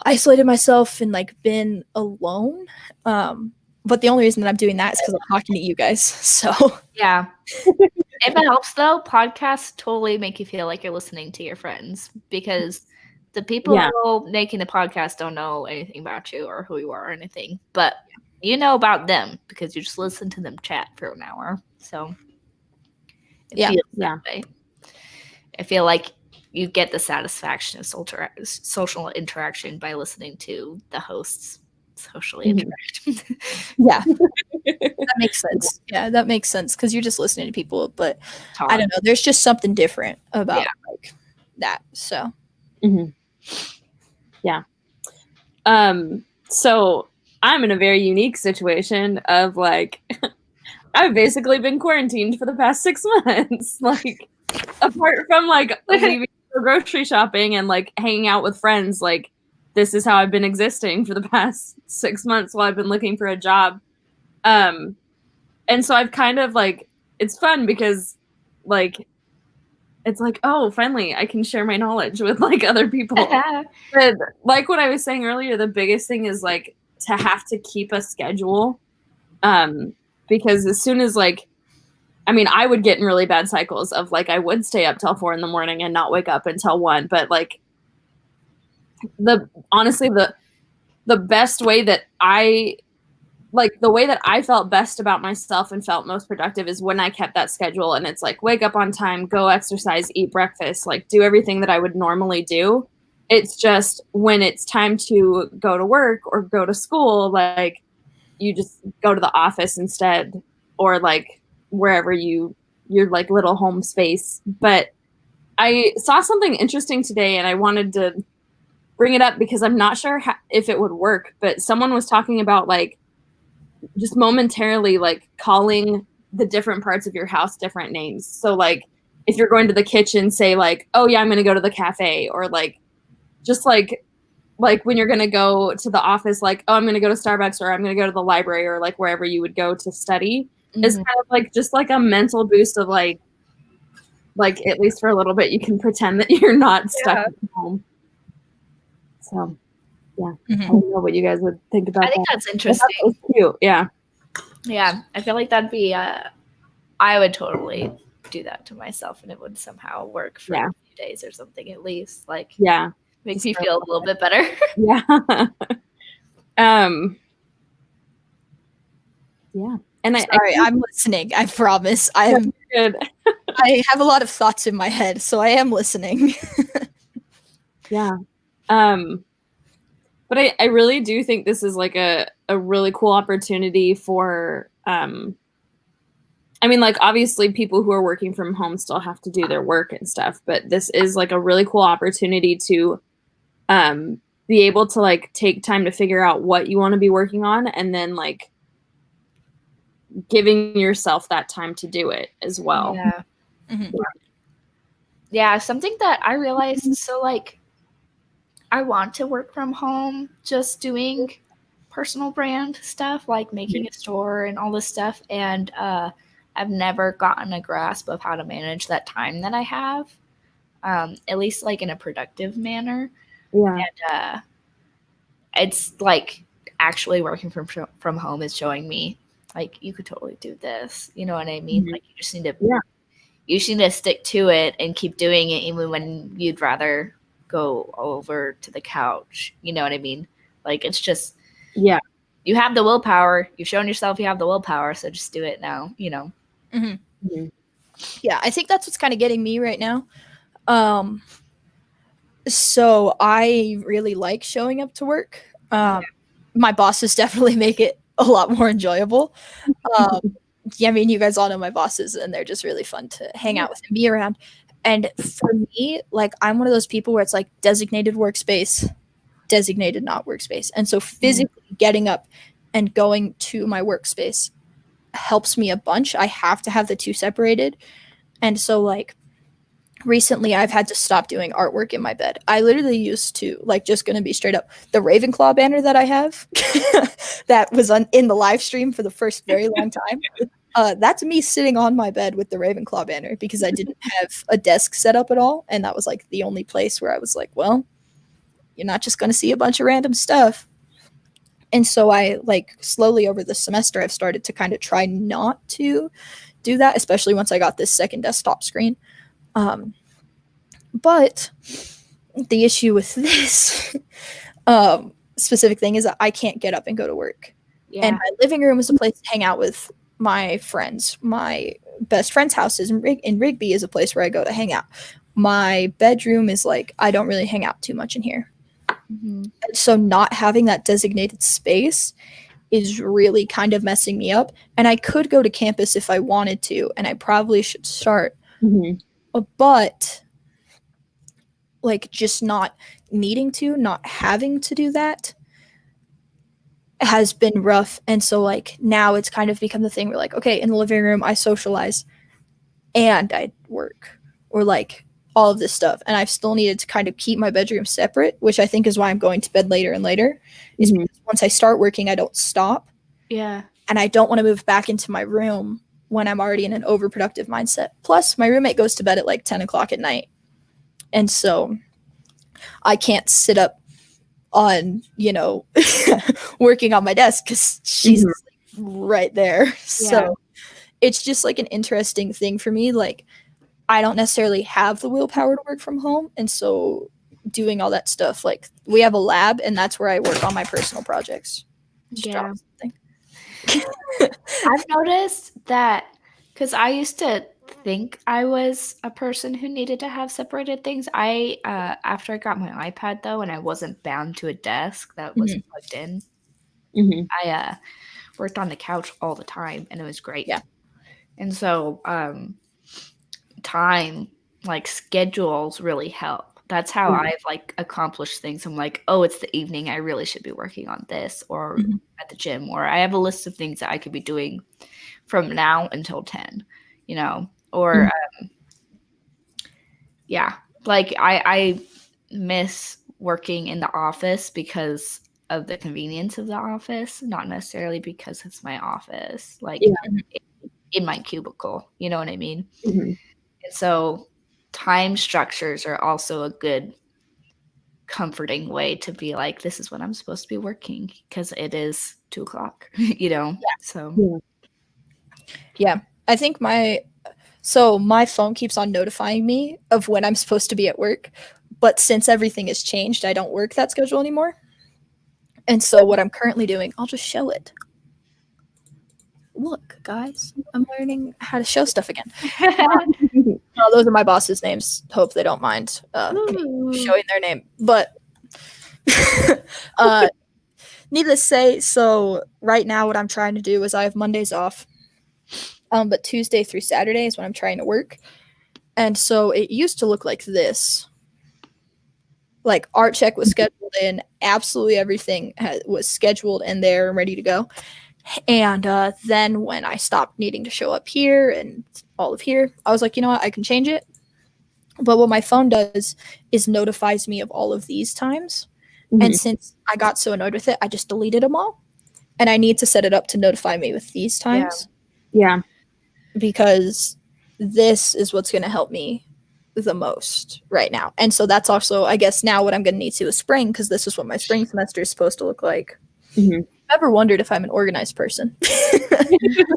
Speaker 3: isolated myself and like been alone. But the only reason that I'm doing that is because I'm talking to you guys. So
Speaker 2: Yeah. If it helps though, podcasts totally make you feel like you're listening to your friends, because the people making the podcast don't know anything about you or who you are or anything, but you know about them because you just listen to them chat for an hour. So it feels that way. I feel like you get the satisfaction of social interaction by listening to the hosts socially interact.
Speaker 3: Yeah. That makes sense. Yeah, that makes sense because you're just listening to people, but I don't know. There's just something different about like that. So
Speaker 1: yeah. So I'm in a very unique situation of like I've basically been quarantined for the past 6 months. Like, apart from like leaving for grocery shopping and like hanging out with friends, like this is how I've been existing for the past 6 months while I've been looking for a job. And so I've kind of like, it's fun because like it's like, oh, finally I can share my knowledge with like other people. But like what I was saying earlier, the biggest thing is like to have to keep a schedule. Because as soon as like, I mean, I would get in really bad cycles of like, I would stay up till 4 a.m. and not wake up until 1. But like honestly, the best way that the way that I felt best about myself and felt most productive is when I kept that schedule, and it's like, wake up on time, go exercise, eat breakfast, like do everything that I would normally do. It's just when it's time to go to work or go to school, like you just go to the office instead, or like wherever your like little home space. But I saw something interesting today and I wanted to bring it up because I'm not sure if it would work, but someone was talking about like just momentarily like calling the different parts of your house different names. So like if you're going to the kitchen, say like, oh yeah, I'm going to go to the cafe, or like just like when you're going to go to the office, like, oh, I'm going to go to Starbucks, or I'm going to go to the library, or like wherever you would go to study. Is kind of like just like a mental boost of like at least for a little bit you can pretend that you're not stuck at home. So yeah, I don't know what you guys would think about.
Speaker 2: I think that's interesting.
Speaker 1: That was cute. Yeah.
Speaker 2: Yeah, I feel like that'd be. I would totally do that to myself, and it would somehow work for a few days or something at least. Like, makes me feel a little bit better.
Speaker 1: Yeah. Yeah. And
Speaker 3: I'm listening. I promise. I'm
Speaker 1: good.
Speaker 3: I have a lot of thoughts in my head, so I am listening.
Speaker 1: Yeah. But I really do think this is like a really cool opportunity for, I mean, like obviously people who are working from home still have to do their work and stuff, but this is like a really cool opportunity to be able to like take time to figure out what you want to be working on, and then like giving yourself that time to do it as well.
Speaker 2: Yeah. Yeah, something that I realized, so like I want to work from home just doing personal brand stuff, like making a store and all this stuff, and I've never gotten a grasp of how to manage that time that I have, at least like in a productive manner.
Speaker 1: Yeah.
Speaker 2: And it's like actually working from home is showing me like you could totally do this. You know what I mean? Like you just need to you just need to stick to it and keep doing it even when you'd rather go over to the couch. You know what I mean? Like it's just you have the willpower. You've shown yourself you have the willpower, so just do it now, you know.
Speaker 3: Yeah, I think that's what's kind of getting me right now. So I really like showing up to work. My bosses definitely make it a lot more enjoyable. I mean, you guys all know my bosses, and they're just really fun to hang out with and be around. And for me, like, I'm one of those people where it's like designated workspace, designated not workspace. And so physically getting up and going to my workspace helps me a bunch. I have to have the two separated. And so, like, recently I've had to stop doing artwork in my bed. I literally used to, like, just gonna be straight up, the Ravenclaw banner that I have that was in the live stream for the first very long time. That's me sitting on my bed with the Ravenclaw banner because I didn't have a desk set up at all. And that was like the only place where I was like, well, you're not just going to see a bunch of random stuff. And so I, like, slowly over the semester, I've started to kind of try not to do that, especially once I got this second desktop screen. But the issue with this specific thing is that I can't get up and go to work. Yeah. And my living room is a place to hang out with my friends. My best friend's house is in Rigby is a place where I go to hang out. My bedroom is like, I don't really hang out too much in here. Mm-hmm. So not having that designated space is really kind of messing me up. And I could go to campus if I wanted to, and I probably should start. Mm-hmm. But, like, just not needing to, not having to do that has been rough. And so, like, now it's kind of become the thing where, like, okay, in the living room I socialize and I work, or like all of this stuff. And I've still needed to kind of keep my bedroom separate, which I think is why I'm going to bed later and later. Is because once I start working, I don't stop. Yeah. And I don't want to move back into my room when I'm already in an overproductive mindset. Plus, my roommate goes to bed at like 10 o'clock at night. And so I can't sit up on, working on my desk because she's right there. Yeah. So it's just like an interesting thing for me. Like, I don't necessarily have the willpower to work from home. And so doing all that stuff, like, we have a lab and that's where I work on my personal projects.
Speaker 2: Yeah. I've noticed that because I used to think I was a person who needed to have separated things. After I got my iPad though, and I wasn't bound to a desk that was plugged in, I worked on the couch all the time and it was great. Yeah. And so time, like, schedules really help. That's how I've, like, accomplished things. I'm like, oh, it's the evening, I really should be working on this, or at the gym, or I have a list of things that I could be doing from now until 10, or yeah, like, I miss working in the office because of the convenience of the office, not necessarily because it's my office, like in my cubicle, you know what I mean? And so time structures are also a good comforting way to be like, this is when I'm supposed to be working because it is 2:00, Yeah. So
Speaker 3: yeah, I think my phone keeps on notifying me of when I'm supposed to be at work, but since everything has changed, I don't work that schedule anymore. And so what I'm currently doing, I'll just show it. Look, guys, I'm learning how to show stuff again. Those are my boss's names. Hope they don't mind me showing their name. But needless to say, so right now what I'm trying to do is I have Mondays off. But Tuesday through Saturday is when I'm trying to work. And so it used to look like this. Like, art check was scheduled in. Absolutely everything was scheduled and there and ready to go. And then when I stopped needing to show up here and all of here, I was like, you know what? I can change it. But what my phone does is notifies me of all of these times. And since I got so annoyed with it, I just deleted them all. And I need to set it up to notify me with these times.
Speaker 1: Yeah.
Speaker 3: Because this is what's going to help me the most right now. And so that's also, I guess, now what I'm going to need to is spring, because this is what my spring semester is supposed to look like. I've ever wondered if I'm an organized person. The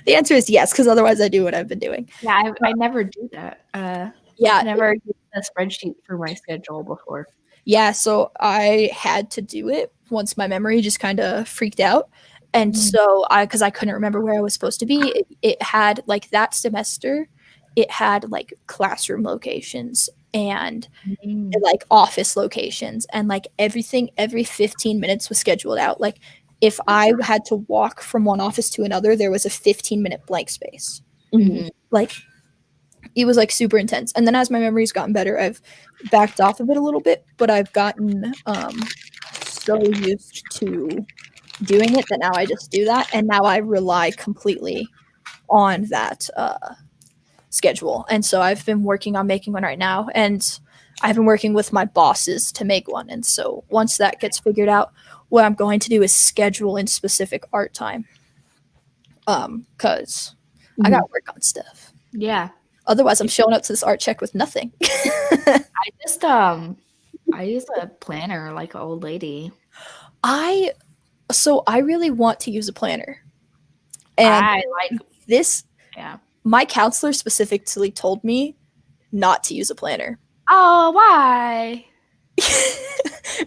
Speaker 3: answer is yes, because otherwise I do what I've been doing.
Speaker 2: Yeah, I never do that. I've never used a spreadsheet for my schedule before.
Speaker 3: Yeah, so I had to do it once my memory just kind of freaked out. And so because I couldn't remember where I was supposed to be, it had, like, that semester, it had, like, classroom locations and like office locations, and like everything every 15 minutes was scheduled out. Like, if I had to walk from one office to another, there was a 15-minute blank space.
Speaker 1: Mhm.
Speaker 3: Like, it was like super intense. And then as my memory's gotten better, I've backed off of it a little bit, but I've gotten so used to doing it that now I just do that. And now I rely completely on that schedule. And so I've been working on making one right now. And I've been working with my bosses to make one. And so once that gets figured out, what I'm going to do is schedule in specific art time. Because I got to work on stuff.
Speaker 2: Yeah.
Speaker 3: Otherwise, I'm showing up to this art check with nothing.
Speaker 2: I use a planner like an old lady.
Speaker 3: I really want to use a planner. And
Speaker 2: I like
Speaker 3: this.
Speaker 2: Yeah.
Speaker 3: My counselor specifically told me not to use a planner.
Speaker 2: Oh, why?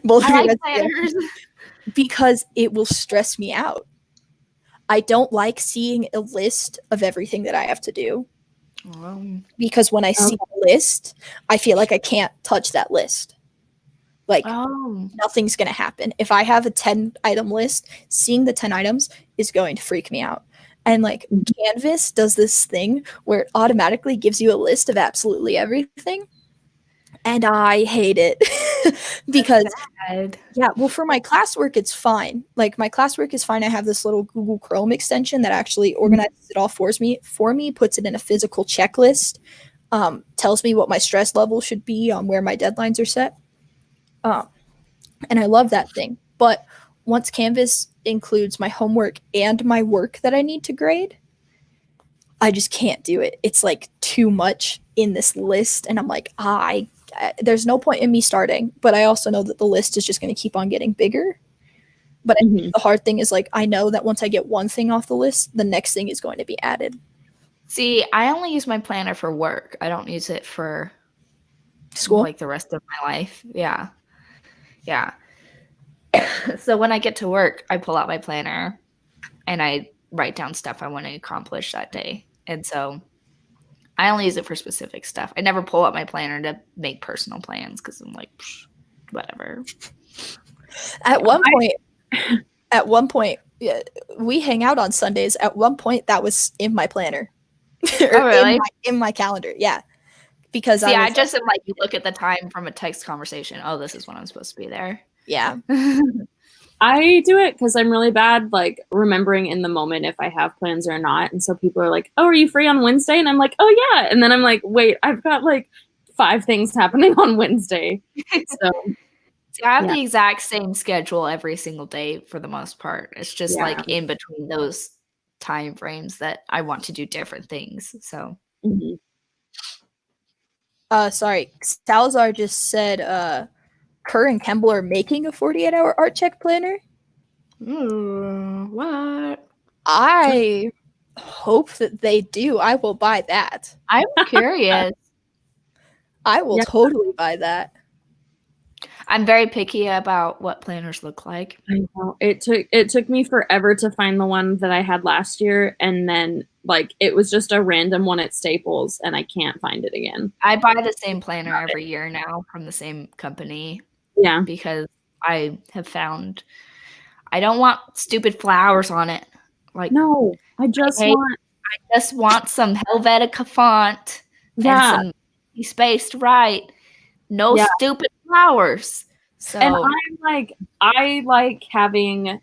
Speaker 3: Both of
Speaker 2: I
Speaker 3: you
Speaker 2: like
Speaker 3: guys do.
Speaker 2: planners.
Speaker 3: Because it will stress me out. I don't like seeing a list of everything that I have to do. Because when I see a list, I feel like I can't touch that list. Like, nothing's going to happen. If I have a 10-item list, seeing the 10 items is going to freak me out. And, like, Canvas does this thing where it automatically gives you a list of absolutely everything. And I hate it. Because, yeah, well, for my classwork, it's fine. Like, my classwork is fine. I have this little Google Chrome extension that actually organizes it all for me, puts it in a physical checklist, tells me what my stress level should be on where my deadlines are set. And I love that thing. But once Canvas includes my homework and my work that I need to grade, I just can't do it. It's like too much in this list. And I'm like, there's no point in me starting. But I also know that the list is just going to keep on getting bigger. But I think the hard thing is, like, I know that once I get one thing off the list, the next thing is going to be added.
Speaker 2: See, I only use my planner for work. I don't use it for
Speaker 3: school,
Speaker 2: like the rest of my life. Yeah. Yeah. So when I get to work, I pull out my planner and I write down stuff I want to accomplish that day. And so I only use it for specific stuff. I never pull out my planner to make personal plans because I'm like, whatever.
Speaker 3: At one point, yeah, we hang out on Sundays. At one point, that was in my planner.
Speaker 2: Oh, really?
Speaker 3: in my calendar, yeah. Because
Speaker 2: I just am like, you look at the time from a text conversation. Oh, this is when I'm supposed to be there.
Speaker 3: Yeah.
Speaker 1: I do it because I'm really bad, like, remembering in the moment if I have plans or not. And so people are like, oh, are you free on Wednesday? And I'm like, oh, yeah. And then I'm like, wait, I've got like 5 things happening on Wednesday. So
Speaker 2: See, I have the exact same schedule every single day for the most part. It's just like in between those time frames that I want to do different things. So.
Speaker 3: Sorry, Salazar just said Kerr and Kemble are making a 48-hour art check planner.
Speaker 2: What?
Speaker 3: I hope that they do. I will buy that.
Speaker 2: I'm curious.
Speaker 3: I will totally buy that.
Speaker 2: I'm very picky about what planners look like.
Speaker 1: I know. It took me forever to find the one that I had last year, and then like it was just a random one at Staples, and I can't find it again.
Speaker 2: I buy the same planner every year now from the same company.
Speaker 1: Yeah,
Speaker 2: because I have found I don't want stupid flowers on it. Like,
Speaker 1: no, I just
Speaker 2: want some Helvetica font and some spaced right. No stupid flowers. So,
Speaker 1: and I like having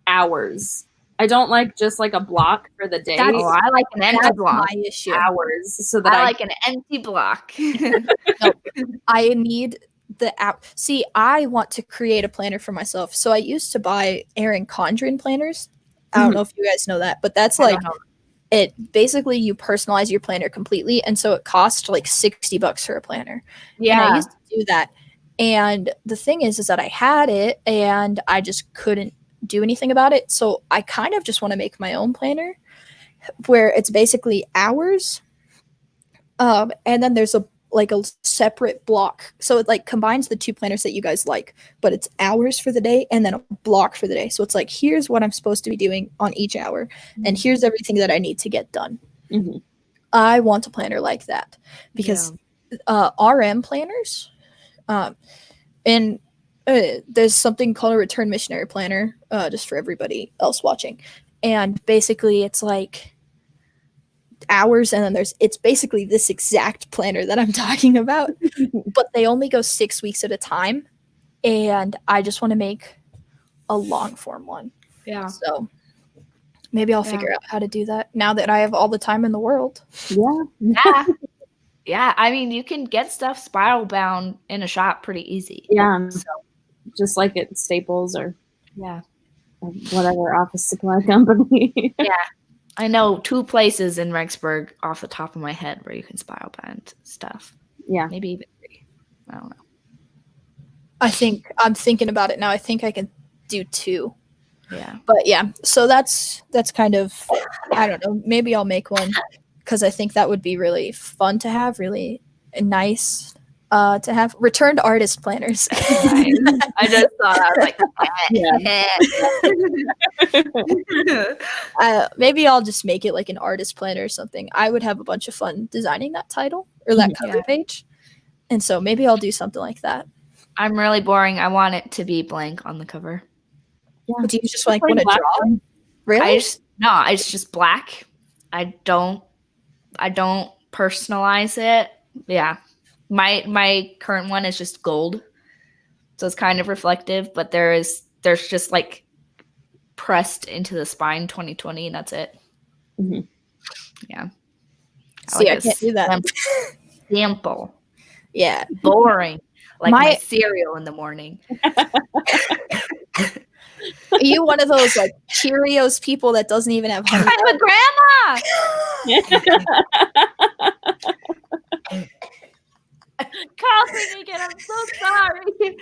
Speaker 1: hours. I don't like just like a block for the day.
Speaker 2: I like an empty block.
Speaker 3: My issue.
Speaker 1: Hours, so that
Speaker 2: I like an empty block.
Speaker 3: Nope. I need the app. See, I want to create a planner for myself. So I used to buy Erin Condren planners. I don't know if you guys know that, but that's like it. Basically, you personalize your planner completely, and so it costs like $60 for a planner.
Speaker 2: Yeah,
Speaker 3: and I used to do that. And the thing is that I had it, and I just couldn't do anything about it. So I kind of just want to make my own planner, where it's basically hours, and then there's a separate block. So it like combines the 2 planners that you guys like, but it's hours for the day and then a block for the day. So it's like, here's what I'm supposed to be doing on each hour, and here's everything that I need to get done. I want a planner like that because RM planners, and there's something called a return missionary planner, just for everybody else watching. And basically it's like hours, and then it's basically this exact planner that I'm talking about, but they only go 6 weeks at a time. And I just want to make a long form one.
Speaker 2: Yeah.
Speaker 3: So maybe I'll figure out how to do that now that I have all the time in the world.
Speaker 2: Yeah. Yeah. I mean, you can get stuff spiral bound in a shop pretty easy.
Speaker 1: Yeah. So, just like at Staples or whatever office supply company.
Speaker 2: Yeah. I know 2 places in Rexburg off the top of my head where you can spiral bind stuff.
Speaker 1: Yeah.
Speaker 2: Maybe even 3. I don't know.
Speaker 3: I think I'm thinking about it now. I think I can do 2.
Speaker 2: Yeah.
Speaker 3: But yeah, so that's kind of, I don't know, maybe I'll make one because I think that would be really fun to have, really nice to have. Returned artist planners.
Speaker 2: I just thought, I was like,
Speaker 3: maybe I'll just make it like an artist planner or something. I would have a bunch of fun designing that title or that cover page. And so maybe I'll do something like that.
Speaker 2: I'm really boring. I want it to be blank on the cover.
Speaker 3: Yeah. Do you just like want to draw? Really?
Speaker 2: It's just black. I don't personalize it. Yeah. My current one is just gold. So it's kind of reflective, but there's just like pressed into the spine 2020 and that's it.
Speaker 1: Mm-hmm.
Speaker 2: Yeah.
Speaker 3: See, I can't do that.
Speaker 2: Sample.
Speaker 3: Yeah.
Speaker 2: Boring. Like my cereal in the morning.
Speaker 3: Are you one of those like Cheerios people that doesn't even have honey?
Speaker 2: I'm a grandma. Coughing again. I'm so sorry.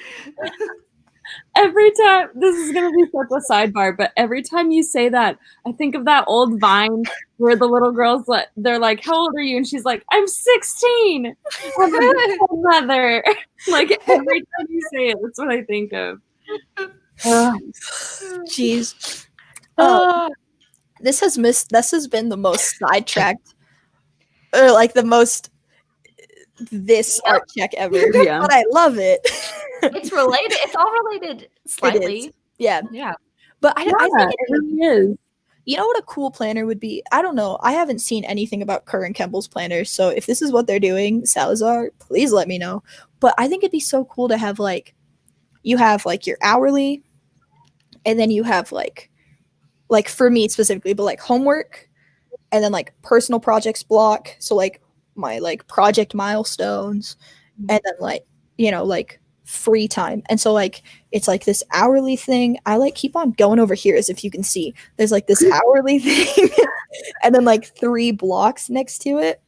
Speaker 1: Every time, this is going to be such a sidebar, but every time you say that, I think of that old Vine where the little girl's like, they're like, how old are you? And she's like, I'm 16. I'm a mother. Like every time you say it, that's what I think of.
Speaker 3: Jeez. This has been the most sidetracked, or like the most art check ever.
Speaker 1: Yeah.
Speaker 3: But I love it.
Speaker 2: It's related. It's all related slightly.
Speaker 3: Yeah. But I think
Speaker 1: it really is.
Speaker 3: You know what a cool planner would be? I don't know. I haven't seen anything about Kerr and Kemble's planners. So if this is what they're doing, Salazar, please let me know. But I think it'd be so cool to have like, you have like your hourly, and then you have like for me specifically, but like homework, and then like personal projects block. So like my like project milestones, and then like, you know, like free time. And so like it's like this hourly thing. I like keep on going over here, as if you can see there's like this hourly thing and then like 3 blocks next to it.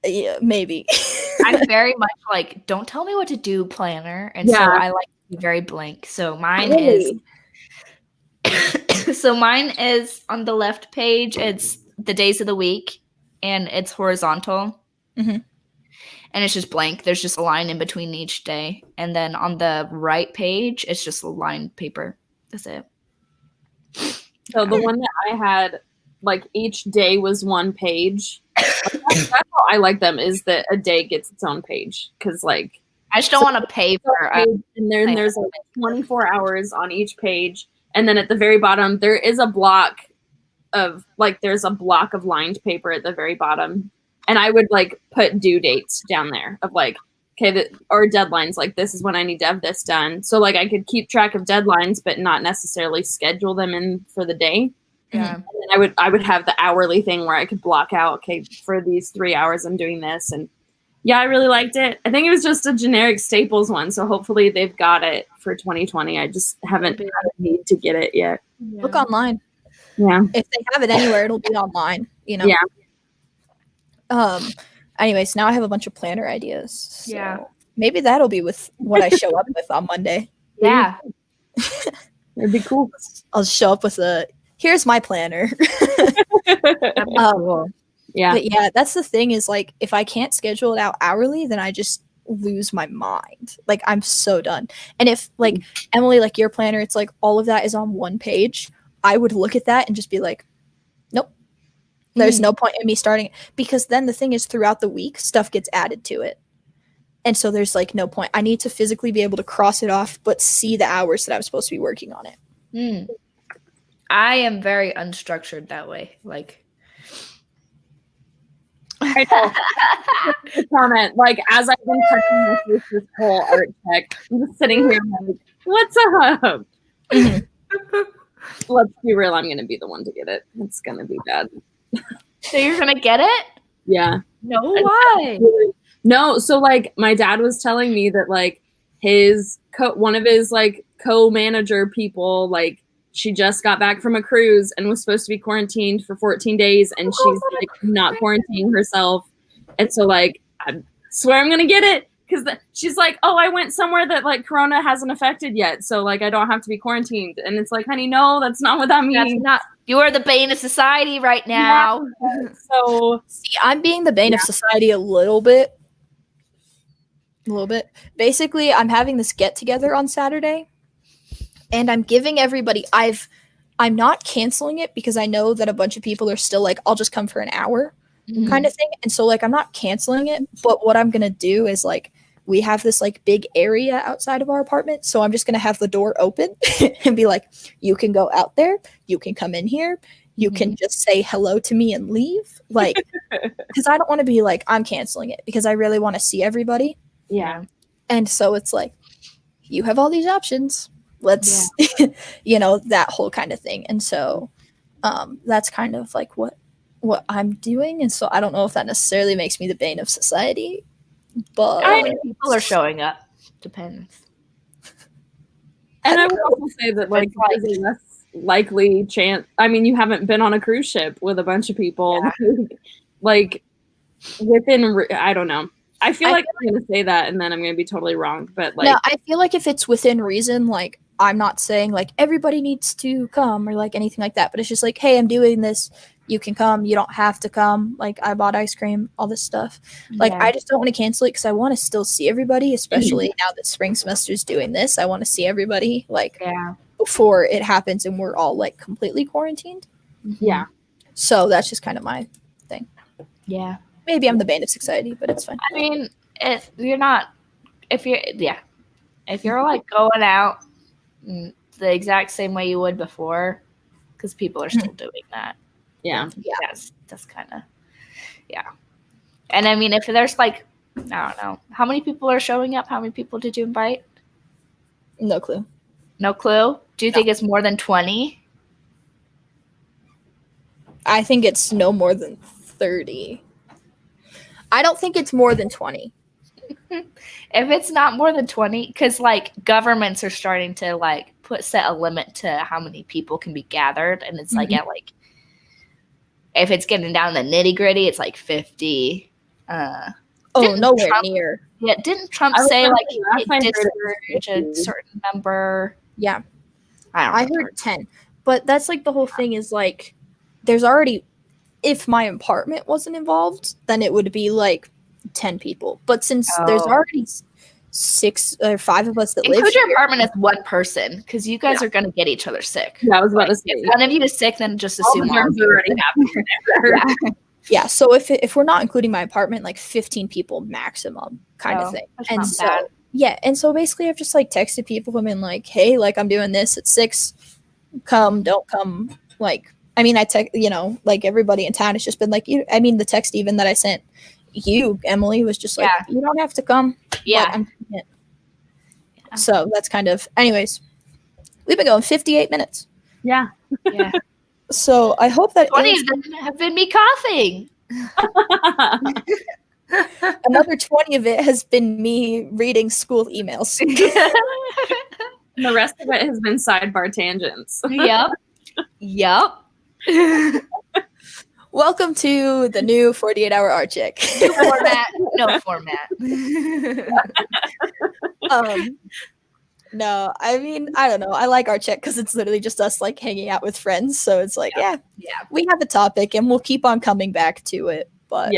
Speaker 3: Yeah, maybe.
Speaker 2: I'm very much like, don't tell me what to do planner. And so I like to be very blank. So mine is on the left page. It's the days of the week and it's horizontal.
Speaker 3: Mm-hmm.
Speaker 2: And it's just blank. There's just a line in between each day. And then on the right page, it's just a lined paper. That's it.
Speaker 1: So the one that I had, like each day was 1 page. That's how I like them, is that a day gets its own page. Because like
Speaker 2: I just don't want to pay for
Speaker 1: and then there's like 24 hours on each page. And then at the very bottom, there is a block of there's a block of lined paper at the very bottom. And I would like put due dates down there of like, okay, or deadlines, like this is when I need to have this done. So like I could keep track of deadlines, but not necessarily schedule them in for the day.
Speaker 2: Yeah.
Speaker 1: And then I would have the hourly thing where I could block out, okay, for these 3 hours I'm doing this. And yeah, I really liked it. I think it was just a generic Staples one. So hopefully they've got it for 2020. I just haven't had a need to get it yet.
Speaker 3: Yeah. Look online.
Speaker 1: Yeah.
Speaker 3: If they have it anywhere, it'll be online, you know?
Speaker 1: Yeah.
Speaker 3: Anyways, now I have a bunch of planner ideas. So
Speaker 2: yeah.
Speaker 3: Maybe that'll be with what I show up with on Monday.
Speaker 2: Yeah.
Speaker 1: It'd be cool.
Speaker 3: I'll show up with here's my planner.
Speaker 2: Cool.
Speaker 3: Yeah. But yeah, that's the thing is like, if I can't schedule it out hourly, then I just lose my mind. Like I'm so done. And if like Emily, like your planner, it's like all of that is on 1 page, I would look at that and just be like, nope. There's no point in me starting, because then the thing is throughout the week, stuff gets added to it. And so there's like no point. I need to physically be able to cross it off, but see the hours that I'm supposed to be working on it.
Speaker 2: I am very unstructured that way. Like,
Speaker 1: I know. Comment, like, as I've been touching this whole art check, I'm just sitting here like, what's up? Let's be real, I'm gonna be the one to get it. It's gonna be bad.
Speaker 2: So you're gonna get it?
Speaker 1: Yeah.
Speaker 2: No, why?
Speaker 1: No, so like my dad was telling me that like one of his like co-manager people, like she just got back from a cruise and was supposed to be quarantined for 14 days and she's like not quarantining herself. And so like I swear I'm gonna get it because she's like, oh, I went somewhere that like Corona hasn't affected yet, so like I don't have to be quarantined. And it's like, honey, no, that's not what that means.
Speaker 2: That's not. You are the bane of society right now.
Speaker 1: Yeah. So
Speaker 3: see, I'm being the bane of society a little bit. Basically, I'm having this get together on Saturday, and I'm giving everybody. I'm not canceling it because I know that a bunch of people are still like, I'll just come for an hour, kind of thing. And so like I'm not canceling it, but what I'm gonna do is like we have this like big area outside of our apartment, so I'm just gonna have the door open and be like, you can go out there, you can come in here, you can just say hello to me and leave, like, because I don't want to be like I'm canceling it because I really want to see everybody.
Speaker 1: Yeah.
Speaker 3: And so it's like you have all these options. Let's that whole kind of thing. And so that's kind of like what I'm doing. And so I don't know if that necessarily makes me the bane of society. But
Speaker 2: how many people are showing up? Depends.
Speaker 1: And I would also say that like there's a less likely chance. I mean, you haven't been on a cruise ship with a bunch of people, like within. I don't know. I feel like I'm gonna say that, and then I'm gonna be totally wrong. But like,
Speaker 3: no, I feel like if it's within reason, like I'm not saying like everybody needs to come or like anything like that. But it's just like, hey, I'm doing this. You can come. You don't have to come. Like I bought ice cream, all this stuff. Like I just don't want to cancel it because I want to still see everybody, especially now that spring semester is doing this. I want to see everybody like before it happens and we're all like completely quarantined.
Speaker 1: Yeah.
Speaker 3: So that's just kind of my thing.
Speaker 2: Yeah.
Speaker 3: Maybe I'm the bane of society, but it's fine.
Speaker 2: I mean, if you're like going out the exact same way you would before, because people are still doing that.
Speaker 1: Yeah.
Speaker 2: That's kind of, And I mean, if there's like, I don't know, how many people are showing up? How many people did you invite?
Speaker 3: No clue.
Speaker 2: No clue? Do you think it's more than 20?
Speaker 3: I think it's no more than 30. I don't think it's more than 20.
Speaker 2: If it's not more than 20, because like governments are starting to like set a limit to how many people can be gathered, and it's like at like, if it's getting down to the nitty gritty, it's like 50.
Speaker 3: Nowhere near.
Speaker 2: Yeah, didn't Trump say like it discourage a certain number?
Speaker 3: Yeah,
Speaker 2: I
Speaker 3: heard 10, but that's like the whole thing is like, there's already. If my apartment wasn't involved, then it would be like 10 people. But since there's already 6 or 5 of us that live
Speaker 2: include your
Speaker 3: here,
Speaker 2: apartment as one person, because you guys are going to get each other sick.
Speaker 1: Yeah, I was about to say.
Speaker 2: If one of you is sick, then just assume
Speaker 1: all of you already have.
Speaker 3: Yeah. So if we're not including my apartment, like 15 people maximum kind of thing. And so
Speaker 2: bad.
Speaker 3: and so basically I've just like texted people and been like, hey, like I'm doing this at 6. Come, don't come. Like, I mean, I text, like everybody in town has just been like, the text even that I sent you, Emily, was just like, you don't have to come.
Speaker 2: Yeah.
Speaker 3: I'm doing it. So that's kind of, anyways, we've been going 58 minutes.
Speaker 1: Yeah.
Speaker 2: Yeah.
Speaker 3: So I hope that
Speaker 2: 20 of them have been me coughing.
Speaker 3: Another 20 of it has been me reading school emails.
Speaker 1: And the rest of it has been sidebar tangents.
Speaker 2: Yep.
Speaker 3: Welcome to the new 48-hour art check.
Speaker 2: No format.
Speaker 3: No, I mean, I don't know. I like art check because it's literally just us like hanging out with friends. So it's like, we have a topic and we'll keep on coming back to it. But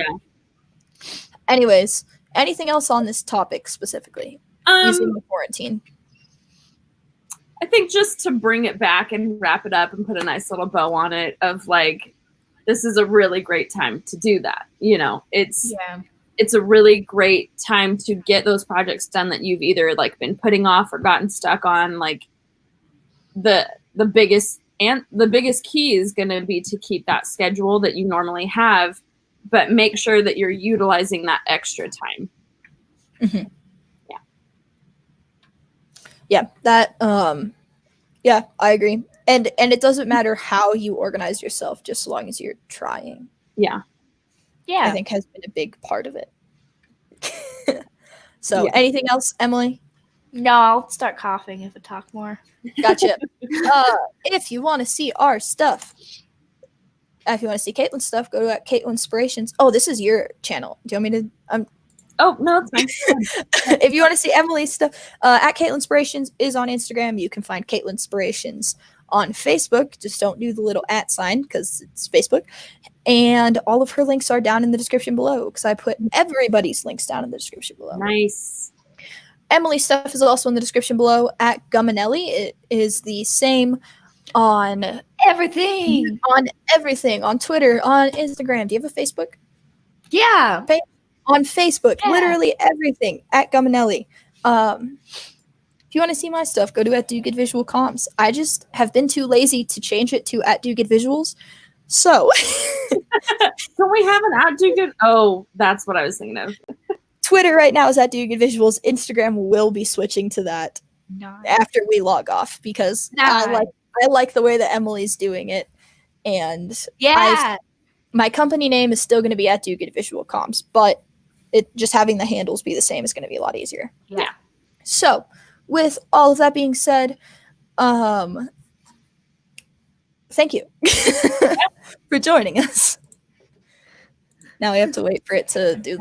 Speaker 3: anyways, anything else on this topic specifically? Using the quarantine.
Speaker 1: I think just to bring it back and wrap it up and put a nice little bow on it of like, this is a really great time to do that. It's it's a really great time to get those projects done that you've either like been putting off or gotten stuck on. Like the biggest key is going to be to keep that schedule that you normally have, but make sure that you're utilizing that extra time.
Speaker 3: Mm-hmm. Yeah, that yeah, I agree. And it doesn't matter how you organize yourself, just as long as you're trying.
Speaker 1: Yeah.
Speaker 3: I think has been a big part of it. So anything else, Emily?
Speaker 2: No, I'll start coughing if I talk more.
Speaker 3: Gotcha. If you want to see our stuff, if you want to see Kaitlin's stuff, go to kaitlinspirations. Oh, this is your channel. Do you want me to
Speaker 1: Oh, no, it's fine.
Speaker 3: If you want to see Emily's stuff, at kaitlinspirations is on Instagram. You can find kaitlinspirations on Facebook. Just don't do the little @ sign because it's Facebook. And all of her links are down in the description below because I put everybody's links down in the description below.
Speaker 1: Nice.
Speaker 3: Emily's stuff is also in the description below at Gumminelli. It is the same on
Speaker 2: everything.
Speaker 3: On Twitter, on Instagram. Do you have a Facebook?
Speaker 2: Yeah.
Speaker 3: On Facebook, literally everything at Gumminelli. If you want to see my stuff, go to @DoGoodVisualComms. I just have been too lazy to change it to @DoGoodVisuals. So
Speaker 1: Don't we have an @DoGood? Oh, that's what I was thinking of.
Speaker 3: Twitter right now is @DoGoodVisuals. Instagram will be switching to that after we log off because I like the way that Emily's doing it, and my company name is still going to be @DoGoodVisualComms, but it just having the handles be the same is going to be a lot easier.
Speaker 1: Yeah.
Speaker 3: So, with all of that being said, thank you for joining us. Now we have to wait for it to do